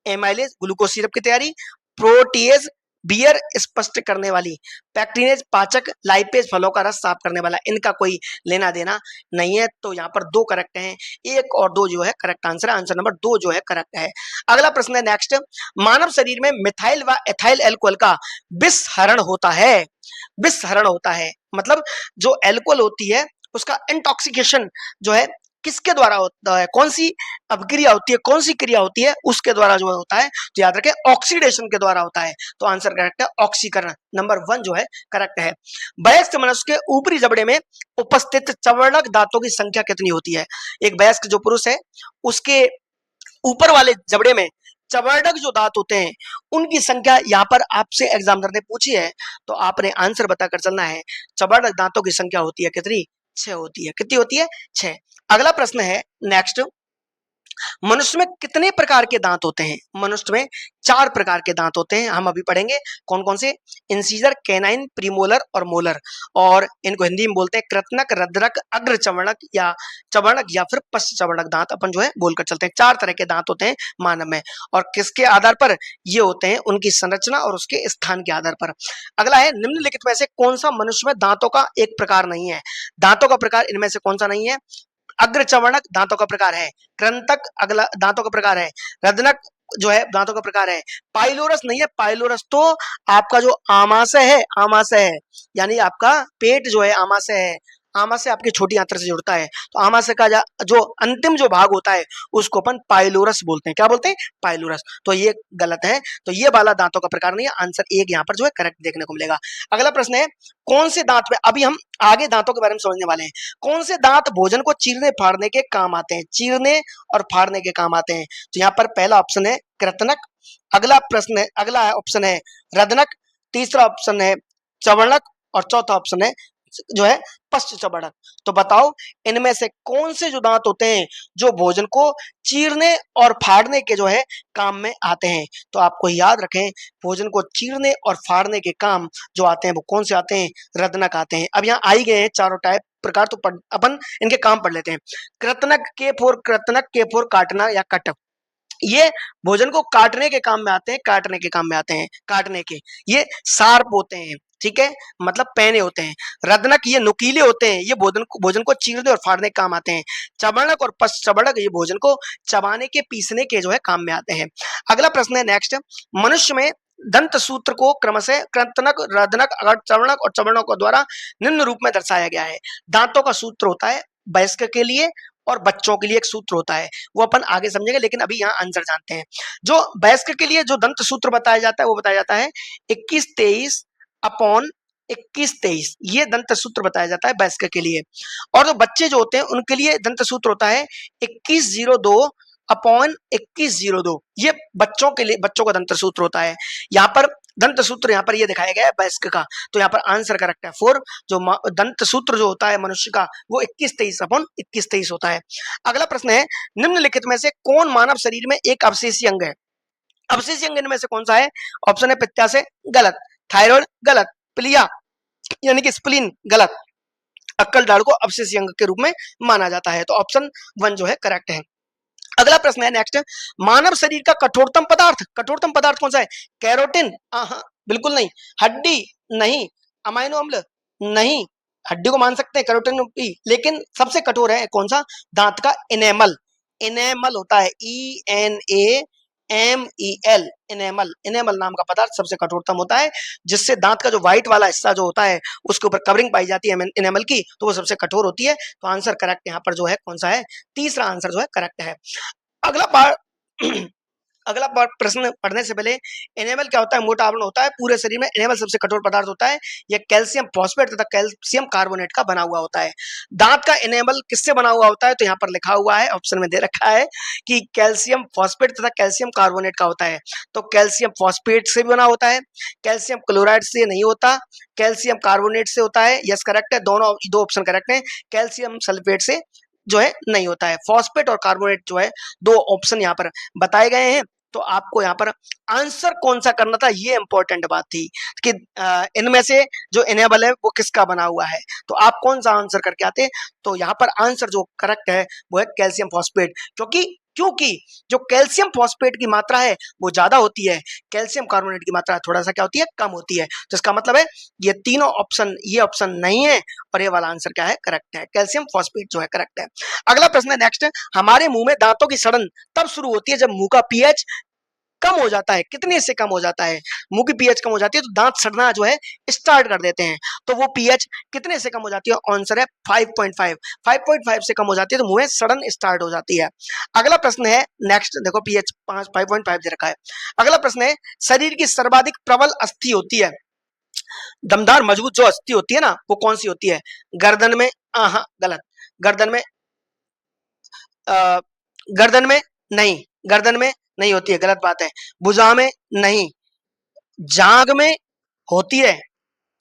एमाइलेज ग्लूकोज सिरप की तैयारी, प्रोटीएज बियर स्पष्ट करने वाली, पैक्टिनेज पाचक, लाइपेज फलों का रस साफ करने वाला, इनका कोई लेना देना नहीं है। तो यहाँ पर 2 करेक्ट हैं, 1 और 2 जो है करेक्ट आंसर है, आंसर नंबर 2 जो है करेक्ट है। अगला प्रश्न है नेक्स्ट, मानव शरीर में मिथाइल व एथाइल एल्कोहल का विषहरण होता है। विषहरण होता है मतलब जो एल्कोहल होती है उसका इंटॉक्सिकेशन जो है किसके द्वारा होता है, कौन सी अभिक्रिया होती है, कौन सी क्रिया होती है उसके द्वारा जो होता है, तो याद रखें ऑक्सीडेशन के द्वारा होता है। तो आंसर करेक्ट है ऑक्सीकरण, नंबर 1 जो है करेक्ट है। वयस्क मनुष्य के ऊपरी जबड़े में उपस्थित चवर्णक दांतों की संख्या कितनी होती है? एक वयस्क जो पुरुष है उसके ऊपर वाले जबड़े में चवर्णक जो दांत होते हैं उनकी संख्या यहाँ पर आपसे एग्जामिनर ने पूछी है, तो आपने आंसर बताकर चलना है। चवर्णक दांतों की संख्या होती है कितनी? 6 होती है। कितनी होती है? 6। अगला प्रश्न है नेक्स्ट, मनुष्य में कितने प्रकार के दांत होते हैं? मनुष्य में 4 प्रकार के दांत होते हैं, हम अभी पढ़ेंगे कौन कौन से, इंसीजर, कैनाइन, प्रीमोलर और मोलर। और इनको हिंदी में बोलते हैं कृतनक, रद्रक, अग्र चवर्णक या फिर पश्च चवर्णक दांत अपन जो है बोलकर चलते हैं। 4 तरह के दांत होते हैं मानव में और किसके आधार पर ये होते हैं? उनकी संरचना और उसके स्थान के आधार पर। अगला है, निम्नलिखित में से कौन सा मनुष्य में दांतों का एक प्रकार नहीं है? दांतों का प्रकार इनमें से कौन सा नहीं है? अग्र चवर्णक दांतों का प्रकार है, कृंतक अगला दांतों का प्रकार है, रदनक जो है दांतों का प्रकार है, पाइलोरस नहीं है। पाइलोरस तो आपका जो आमाशय है, आमाशय है यानी आपका पेट जो है आमाशय है, आमाशय आपकी छोटी आंत्र से जुड़ता है। तो आमाशय का जो अंतिम जो भाग होता है उसको अपन पाइलोरस बोलते हैं। क्या बोलते हैं? पाइलोरस। तो ये गलत है, तो ये वाला दांतों का प्रकार नहीं है। आंसर 1 यहाँ पर जो है करेक्ट देखने को मिलेगा। अगला प्रश्न है, कौन से दांत में, अभी हम आगे दांतों के बारे में समझने वाले हैं, कौन से दांत भोजन को चीरने फाड़ने के काम आते हैं? चीरने और फाड़ने के काम आते हैं। तो यहाँ पर पहला ऑप्शन है कृतनक, अगला ऑप्शन है रदनक, तीसरा ऑप्शन है चवर्णक और चौथा ऑप्शन है जो है पश्च चवर्णक। तो बताओ इनमें से कौन से जो दांत होते हैं जो भोजन को चीरने और फाड़ने के जो है काम में आते हैं? तो आपको याद रखें, भोजन को चीरने और फाड़ने के काम जो आते हैं वो कौन से आते हैं? रदनक आते हैं। अब यहाँ आई गए हैं चारों टाइप प्रकार, तो अपन इनके काम पढ़ लेते हैं। कृतनक के फोर काटना या कट, ये भोजन को काटने के काम में आते हैं, काटने के ये शार्प होते हैं, ठीक है, मतलब पैने होते हैं। रदनक ये नुकीले होते हैं, ये भोजन को चीरने और फाड़ने के काम आते हैं। चवर्णक और पश्च चवर्णक ये भोजन को चबाने के पीसने के जो है काम में आते हैं। अगला प्रश्न है नेक्स्ट, मनुष्य में दंत सूत्र को क्रमशः कृंतनक, रदनक, चवर्णक और चवर्णक द्वारा निम्न रूप में दर्शाया गया है। दांतों का सूत्र होता है वयस्क के लिए और बच्चों के लिए एक सूत्र होता है, वो अपन आगे समझेंगे, लेकिन अभी यहाँ आंसर जानते हैं। जो वयस्क के लिए जो दंत सूत्र बताया जाता है वो बताया जाता है 21-23/21-23, ये दंत सूत्र बताया जाता है वयस्क के लिए। और जो बच्चे जो होते हैं उनके लिए दंत सूत्र होता है 2102/2102, ये बच्चों के लिए, बच्चों का दंत सूत्र होता है। यहाँ पर दंत सूत्र यहाँ पर ये दिखाया गया है वयस्क का, तो यहाँ पर आंसर करेक्ट है 4। जो दंत सूत्र जो होता है मनुष्य का वो 21-23/21-23 होता है। अगला प्रश्न है, निम्नलिखित में से कौन मानव शरीर में एक अवशेषी अंग है? अवशेषी अंग इनमें से कौन सा है? ऑप्शन है पित्ताशय, गलत, थायराइड, गलत, प्लिया यानी कि स्प्लीन, गलत, अक्कल दाढ़ को अवशेषीय अंग के रूप में माना जाता है। तो ऑप्शन 1 जो है करेक्ट है। अगला प्रश्न है नेक्स्ट, मानव शरीर का कठोरतम पदार्थ कौन सा है? कैरोटिन? हाँ, बिल्कुल नहीं। हड्डी? नहीं। अमाइनो अम्ल? नहीं। हड्डी को मान सकते हैं, कैरोटिन भी, लेकिन सबसे कठोर है कौन सा? दांत का इनेमल। इनेमल होता है ENAMEL, इनेमल नाम का पदार्थ सबसे कठोरतम होता है, जिससे दांत का जो व्हाइट वाला हिस्सा जो होता है उसके ऊपर कवरिंग पाई जाती है इनेमल की, तो वो सबसे कठोर होती है। तो आंसर करेक्ट यहाँ पर जो है कौन सा है? तीसरा आंसर जो है करेक्ट है। अगला पार्ट अगला प्रश्न पढ़ने से पहले, एनेमल क्या होता है? मोटा आवरण होता है पूरे शरीर में। एनेमल सबसे कठोर पदार्थ होता है। यह कैल्शियम फॉस्फेट तथा कैल्शियम कार्बोनेट का बना हुआ होता है। दांत का एनेमल किससे बना हुआ होता है? तो यहाँ पर लिखा हुआ है, ऑप्शन में दे रखा है कि कैल्शियम फॉस्फेट तथा कैल्शियम कार्बोनेट का होता है। तो कैल्शियम फॉस्फेट से भी बना होता है, कैल्शियम क्लोराइड से नहीं होता, कैल्शियम कार्बोनेट से होता है। यस करेक्ट है, दोनों दो ऑप्शन करेक्ट है। कैल्शियम सल्फेट से जो है नहीं होता है। फॉस्फेट और कार्बोनेट जो है, दो ऑप्शन यहाँ पर बताए गए हैं। तो आपको यहाँ पर आंसर कौन सा करना था, ये इंपॉर्टेंट बात थी कि इनमें से जो इनेबल है वो किसका बना हुआ है। तो आप कौन सा आंसर करके आते? तो यहाँ पर आंसर जो करेक्ट है वो है कैल्शियम फॉस्फेट, क्योंकि जो कैल्शियम फॉस्फेट की मात्रा है वो ज्यादा होती है, कैल्शियम कार्बोनेट की मात्रा थोड़ा सा क्या होती है? कम होती है। तो इसका मतलब है ये तीनों ऑप्शन, ये ऑप्शन नहीं है, और ये वाला आंसर क्या है? करेक्ट है, कैल्शियम फॉस्फेट जो है करेक्ट है। अगला प्रश्न है नेक्स्ट, हमारे मुंह में दांतों की सड़न तब शुरू होती है जब मुंह का पीएच कम हो जाता है। कितने से कम हो जाता है? मुंह की पीएच कम हो जाती है तो दांत सड़ना जो है स्टार्ट कर देते हैं। तो वो पीएच कितने से कम हो जाती है? आंसर है 5.5। 5.5 से कम हो जाती है तो मुंह में सड़न स्टार्ट हो जाती है। अगला प्रश्न है नेक्स्ट, देखो पीएच 5.5 दे रखा है। अगला प्रश्न है, शरीर की सर्वाधिक प्रबल अस्थि होती है, दमदार मजबूत जो अस्थि होती है ना, वो कौन सी होती है? गर्दन में? हाँ, गलत। गर्दन में आ, गर्दन में नहीं, गर्दन में नहीं होती है, गलत बात है। भुजा में नहीं, जांग में होती है,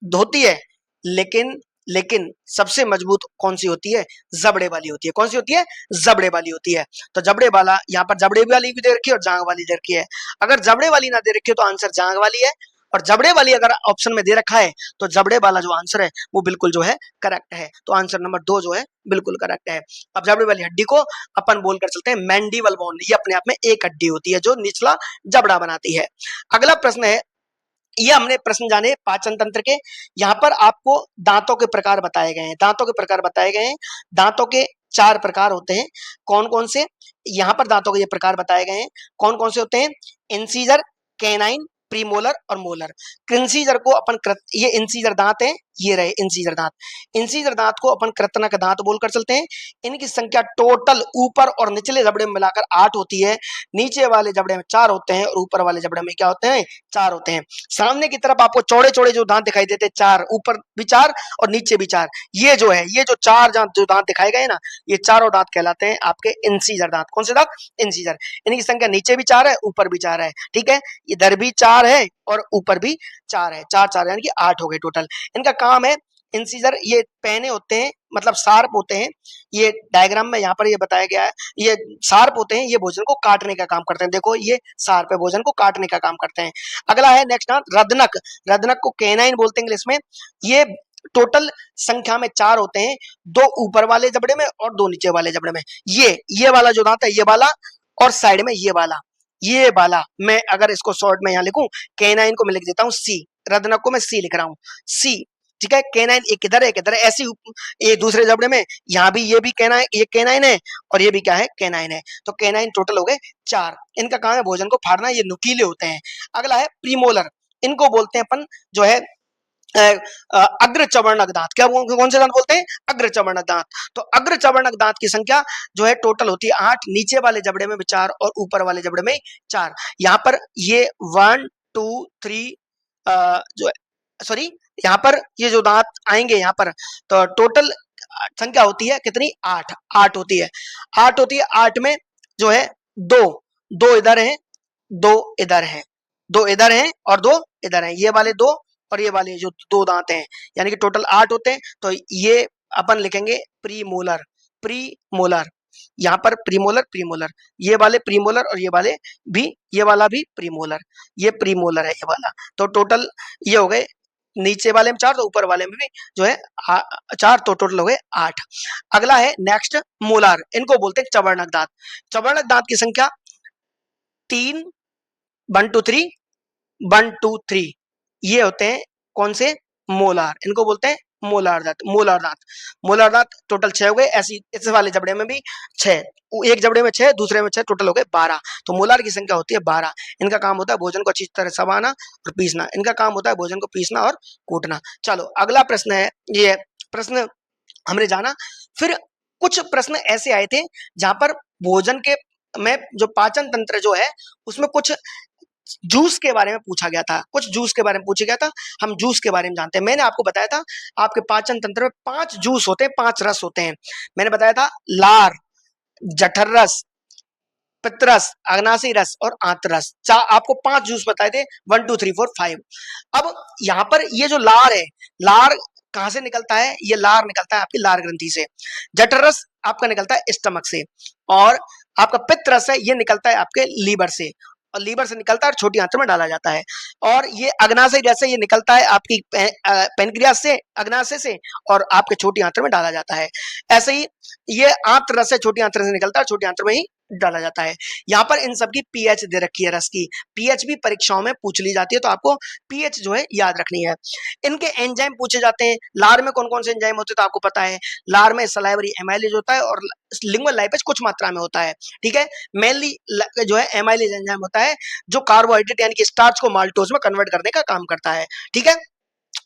होती है, लेकिन लेकिन सबसे मजबूत कौन सी होती है? जबड़े वाली होती है। कौन सी होती है? जबड़े वाली होती है। तो जबड़े वाला, यहाँ पर जबड़े वाली भी दे रखी है और जांग वाली दे रखी है। अगर जबड़े वाली ना दे रखी है तो आंसर जांग वाली है, और जबड़े वाली अगर ऑप्शन में दे रखा है तो जबड़े वाला जो आंसर है वो बिल्कुल जो है करेक्ट है। तो आंसर नंबर 2 जो है बिल्कुल करेक्ट है। अब जबड़े वाली हड्डी को अपन बोलकर चलते हैं मैंडिबल बोन। ये अपने आप में एक हड्डी होती है जो निचला जबड़ा बनाती है। अगला प्रश्न है, ये हमने प्रश्न जाने पाचन तंत्र के। यहाँ पर आपको दांतों के प्रकार बताए गए हैं, दांतों के प्रकार बताए गए हैं। दांतों के 4 प्रकार होते हैं। कौन कौन से? यहाँ पर दांतों के ये प्रकार बताए गए हैं, कौन कौन से होते हैं? इंसीजर, कैनाइन, प्रीमोलर और मोलर। इंसीजर को अपन ये इंसीजर दांत है, ये रहे इंसीजर दांत। इंसीजर दांत को अपन कृतनक दांत बोलकर चलते हैं। इनकी संख्या टोटल ऊपर और निचले जबड़े में मिलाकर 8 होती है। नीचे वाले जबड़े में 4 होते हैं और ऊपर वाले जबड़े में क्या होते हैं? 4 होते हैं। सामने की तरफ आपको चौड़े चौड़े जो दांत दिखाई देते हैं, 4, ऊपर भी 4 और नीचे भी 4। ये जो है, ये जो 4 जो दांत दिखाए गए ना, ये चारों दांत कहलाते हैं आपके इंसीजर दांत। कौन से दांत? इंसीजर। इनकी संख्या नीचे भी 4 है, ऊपर भी 4 है, ठीक है। इधर भी 4 है और ऊपर भी 4 है, 4 4 यानी कि 8 हो गए टोटल। इनका काम है, इंसीजर ये पैने होते हैं, मतलब शार्प होते हैं। ये डायग्राम में यहाँ पर ये बताया गया है, ये शार्प होते हैं, ये भोजन को काटने का काम करते हैं। देखो ये शार्प है, भोजन को काटने का काम करते हैं। अगला है नेक्स्ट रदनक। रदनक को कैनाइन बोलते हैं इंग्लिश में। ये टोटल संख्या में 4 होते हैं, 2 ऊपर वाले जबड़े में और 2 नीचे वाले जबड़े में। ये वाला जो दांत है, ये वाला, और साइड में ये वाला। मैं अगर इसको शॉर्ट में यहाँ लिखूं, कैनाइन को मैं लिख देता हूँ सी, रदनक को मैं सी लिख रहा हूँ, सी, ठीक है। कैनाइन एक इधर है, एक इधर है, ऐसी ये दूसरे जबड़े में यहाँ भी ये भी कैनाइन, ये कैनाइन है और ये भी क्या है? कैनाइन है। तो कैनाइन टोटल हो गए 4। इनका काम है भोजन को फाड़ना, ये नुकीले होते हैं। अगला है प्रीमोलर। इनको बोलते हैं अपन जो है अग्र चवर्णक दांत। क्या कौन से दांत बोलते हैं? अग्र चवर्णक दांत। तो अग्र चवर्णक दांत की संख्या जो है टोटल होती है 8, नीचे वाले जबड़े में भी 4 और ऊपर वाले जबड़े में 4। यहाँ पर ये 1 2 3 जो है, सॉरी, यहाँ पर ये जो दांत आएंगे यहाँ पर, तो टोटल संख्या होती है कितनी? 8 8 होती है, 8 होती है। 8 में जो है 2 इधर हैं, 2 इधर हैं, 2 इधर हैं और 2 इधर हैं। ये वाले 2 और ये वाले जो 2 दांत हैं, यानी कि टोटल 8 होते हैं। तो ये अपन लिखेंगे प्रीमोलर। प्रीमोलर यहाँ पर प्रीमोलर, ये वाले प्रीमोलर और ये वाला भी प्रीमोलर, ये प्रीमोलर है ये वाला। तो टोटल ये हो गए नीचे वाले में 4 तो ऊपर वाले में भी जो है 4, तो टोटल हो गए 8। अगला है नेक्स्ट मोलार, इनको बोलते हैं चवर्णक दांत। चवर्णक दांत की संख्या 3, 1 2 3, 1 2 3, ये होते हैं कौन से? मोलार, इनको बोलते हैं मोलार दांत। मोलार दांत, मोलार दांत टोटल 6 हो गए। ऐसी इस वाले जबड़े में भी 6, एक जबड़े में 6, दूसरे में 6, टोटल हो गए 12। तो मोलार की संख्या होती है 12। इनका काम होता है भोजन को अच्छी तरह चबाना और पीसना। इनका काम होता है भोजन को पीसना और कूटना। चलो अगला प्रश्न है, ये प्रश्न हमने जाना। फिर कुछ प्रश्न ऐसे आए थे जहां पर भोजन के में जो पाचन तंत्र जो है उसमें कुछ जूस के बारे में पूछा गया था, कुछ जूस के बारे में पूछा गया था। हम जूस के बारे में जानते हैं। मैंने आपको बताया था आपके पाचन तंत्र में 5 जूस होते हैं, 5 रस होते हैं। मैंने बताया था लार, जठर रस, पित्तरस, अग्नाशय रस और आंतरस। आपको 5 जूस बताए थे, 1 2 3 4 5। अब यहाँ पर ये जो लार है, लार कहां से निकलता है? ये लार निकलता है आपकी लार ग्रंथि से। जठर रस आपका निकलता है स्टमक से, और आपका पित्त रस है ये निकलता है आपके लीवर से, और लीवर से निकलता है और छोटी आंत में डाला जाता है। और ये अग्नाशय रस है, ये निकलता है आपकी पेनक्रियास से, अग्नाशय से, और आपके छोटी आंत में डाला जाता है। ऐसे ही ये आंत रस है, छोटी आंत से निकलता है, छोटी आंत में ही डाला जाता है। यहाँ पर इन सबकी पीएच दे रखी है रस की। पीएच भी परीक्षाओं में पूछ ली जाती है, तो आपको पीएच जो है याद रखनी है। इनके एंजाइम पूछे जाते हैं। लार में कौन कौन से एंजाइम होते हैं तो आपको पता है। लार में सलाइवरी एमाइलेज होता है और लिंगुअल लाइपेज कुछ मात्रा में होता है, ठीक है। मेनली जो है एमाइलेज एंजाइम होता है जो कार्बोहाइड्रेट यानी कि स्टार्च को माल्टोज में कन्वर्ट करने का काम करता है, ठीक है।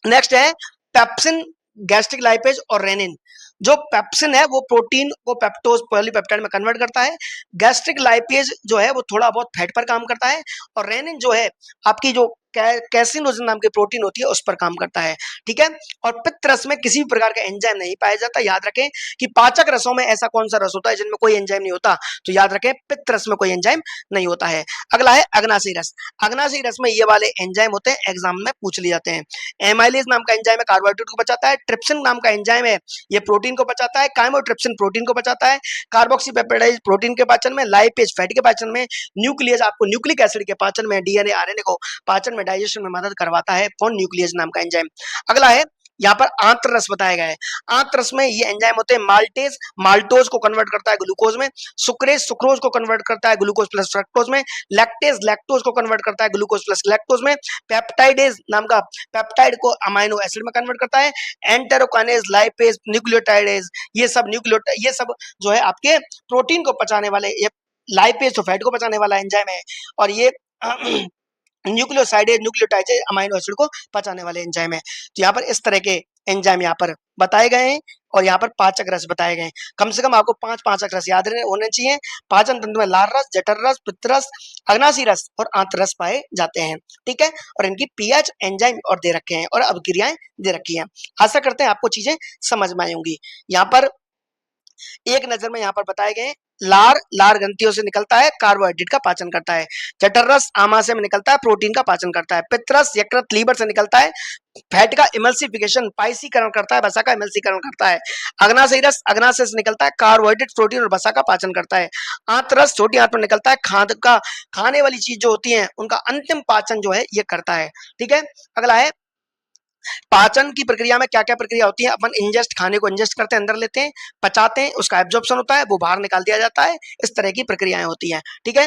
नेक्स्ट है पेप्सिन, गैस्ट्रिक लाइपेज और रेनिन। जो पेप्सिन है वो प्रोटीन को पेप्टोज पॉलीपेप्टाइड में कन्वर्ट करता है। गैस्ट्रिक लाइपेज जो है वो थोड़ा बहुत फैट पर काम करता है, और रेनिन जो है आपकी जो कैसिनोजन नाम की प्रोटीन होती है उस पर काम करता है, ठीक है। और पित्त रस में किसी भी प्रकार का एंजाइम नहीं पाया जाता। याद रखें कि पाचक रसों में ऐसा कौन सा रस होता है जिनमें कोई एंजाइम नहीं होता, तो याद रखें पित्त रस में कोई एंजाइम नहीं होता है। अगला है अग्नाशय रस। अग्नाशय रस में ये वाले एंजाइम होते हैं, एग्जाम में पूछ लिए जाते हैं। एमाइलेज नाम का एंजाइम है, कार्बोहाइड्रेट को बचाता है। ट्रिप्सिन नाम का एंजाइम है, ये प्रोटीन को बचाता है। काइमोट्रिप्सिन प्रोटीन को बचाता है। कार्बोक्सीपेप्टाइड प्रोटीन के पाचन में, लाइपेज फैट के पाचन में, न्यूक्लियस आपको न्यूक्लिक एसिड के पाचन में, डीएनए आरएनए को पाचन में डाइजेशन में मदद करवाता है कौन? न्यूक्लियस नाम का एंजाइम। अगला है यहाँ पर आंतररस बताया गया है। आंतररस में ये एंजाइम होते हैं माल्टेज, माल्टोज को कन्वर्ट करता है ग्लूकोज में। सुक्रेज, सुक्रोज को कन्वर्ट करता है ग्लूकोज प्लस फ्रक्टोज में। लैक्टेज, लैक्टोज को कन्वर्ट करता है ग्लूकोज प्लस लैक्टोज में। पेप्टाइडेज नाम का पेप्टाइड को अमाइनो एसिड में कन्वर्ट करता है। एंटेरोकाइनेज, लाइपेज, न्यूक्लियोटाइडेज, ये सब जो है आपके प्रोटीन को पचाने वाले, ये लाइपेज तो फैट को पचाने वाला एंजाइम है, और ये न्यूक्लियोसाइडेज, न्यूक्लियोटाइडेज अमाइनो एसिड को पचाने वाले एंजाइम है। तो यहाँ पर इस तरह के एंजाइम यहाँ पर बताए गए हैं, और यहाँ पर पाचक रस बताए गए हैं। कम से कम आपको 5 पाचक रस याद होने चाहिए। पाचन तंत्र में लार रस, जठर रस, पित्त रस, अग्नाशय रस और आंतरस पाए जाते हैं, ठीक है। और इनकी पीएच, एंजाइम और दे रखे हैं, और अभिक्रियाएं दे रखी हैं। आशा करते हैं आपको चीजें समझ में आई होंगी। यहाँ पर एक नजर में यहाँ पर बताए गए, लार ग्रंथियों से निकलता है, कार्बोहाइड्रेट का पाचन करता है। जठर रस आमाशय में निकलता है, प्रोटीन का पाचन करता है। पित्तरस यकृत लीवर से निकलता है, फैट का इमल्सिफिकेशन पाइसीकरण करता है, वसा का इमल्सीकरण करता है। अग्नाशय रस अग्नाशय से निकलता है, कार्बोहाइड्रेट, प्रोटीन और वसा का पाचन करता है। आंतरस छोटी आंत में निकलता है, खाने वाली चीज जो होती है उनका अंतिम पाचन जो है ये करता है, ठीक है। अगला है पाचन की प्रक्रिया में क्या क्या प्रक्रिया होती है। अपन इंजेस्ट, खाने को इंजेस्ट करते हैं, अंदर लेते हैं, पचाते हैं, उसका एब्जॉर्प्शन होता है, वो बाहर निकाल दिया जाता है। इस तरह की प्रक्रियाएं होती हैं, ठीक है।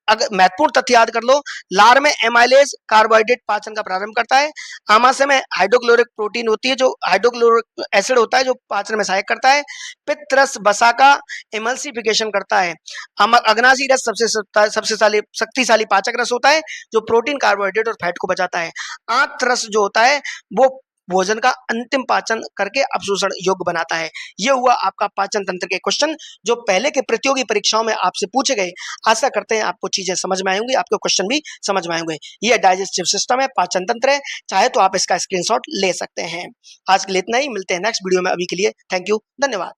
अगर महत्वपूर्ण तथ्य याद कर लो, लार में एमाइलेज कार्बोहाइड्रेट पाचन का प्रारंभ करता है। आमाशय में हाइड्रोक्लोरिक प्रोटीन होती है, जो हाइड्रोक्लोरिक एसिड होता है जो पाचन में सहायक करता है। पित्त रस वसा का इमल्सिफिकेशन करता है। अग्नाशय रस सबसे शक्तिशाली पाचक रस होता है जो प्रोटीन, कार्बोहाइड्रेट और फैट को बचाता है। आंत रस जो होता है वो भोजन का अंतिम पाचन करके अवशोषण योग्य बनाता है। ये हुआ आपका पाचन तंत्र के क्वेश्चन जो पहले के प्रतियोगी परीक्षाओं में आपसे पूछे गए। आशा करते हैं आपको चीजें समझ में आएंगी, आपके क्वेश्चन भी समझ में आएंगे। ये डाइजेस्टिव सिस्टम है, पाचन तंत्र है, चाहे तो आप इसका स्क्रीनशॉट ले सकते हैं। आज के लिए इतना ही, मिलते हैं नेक्स्ट वीडियो में। अभी के लिए थैंक यू, धन्यवाद।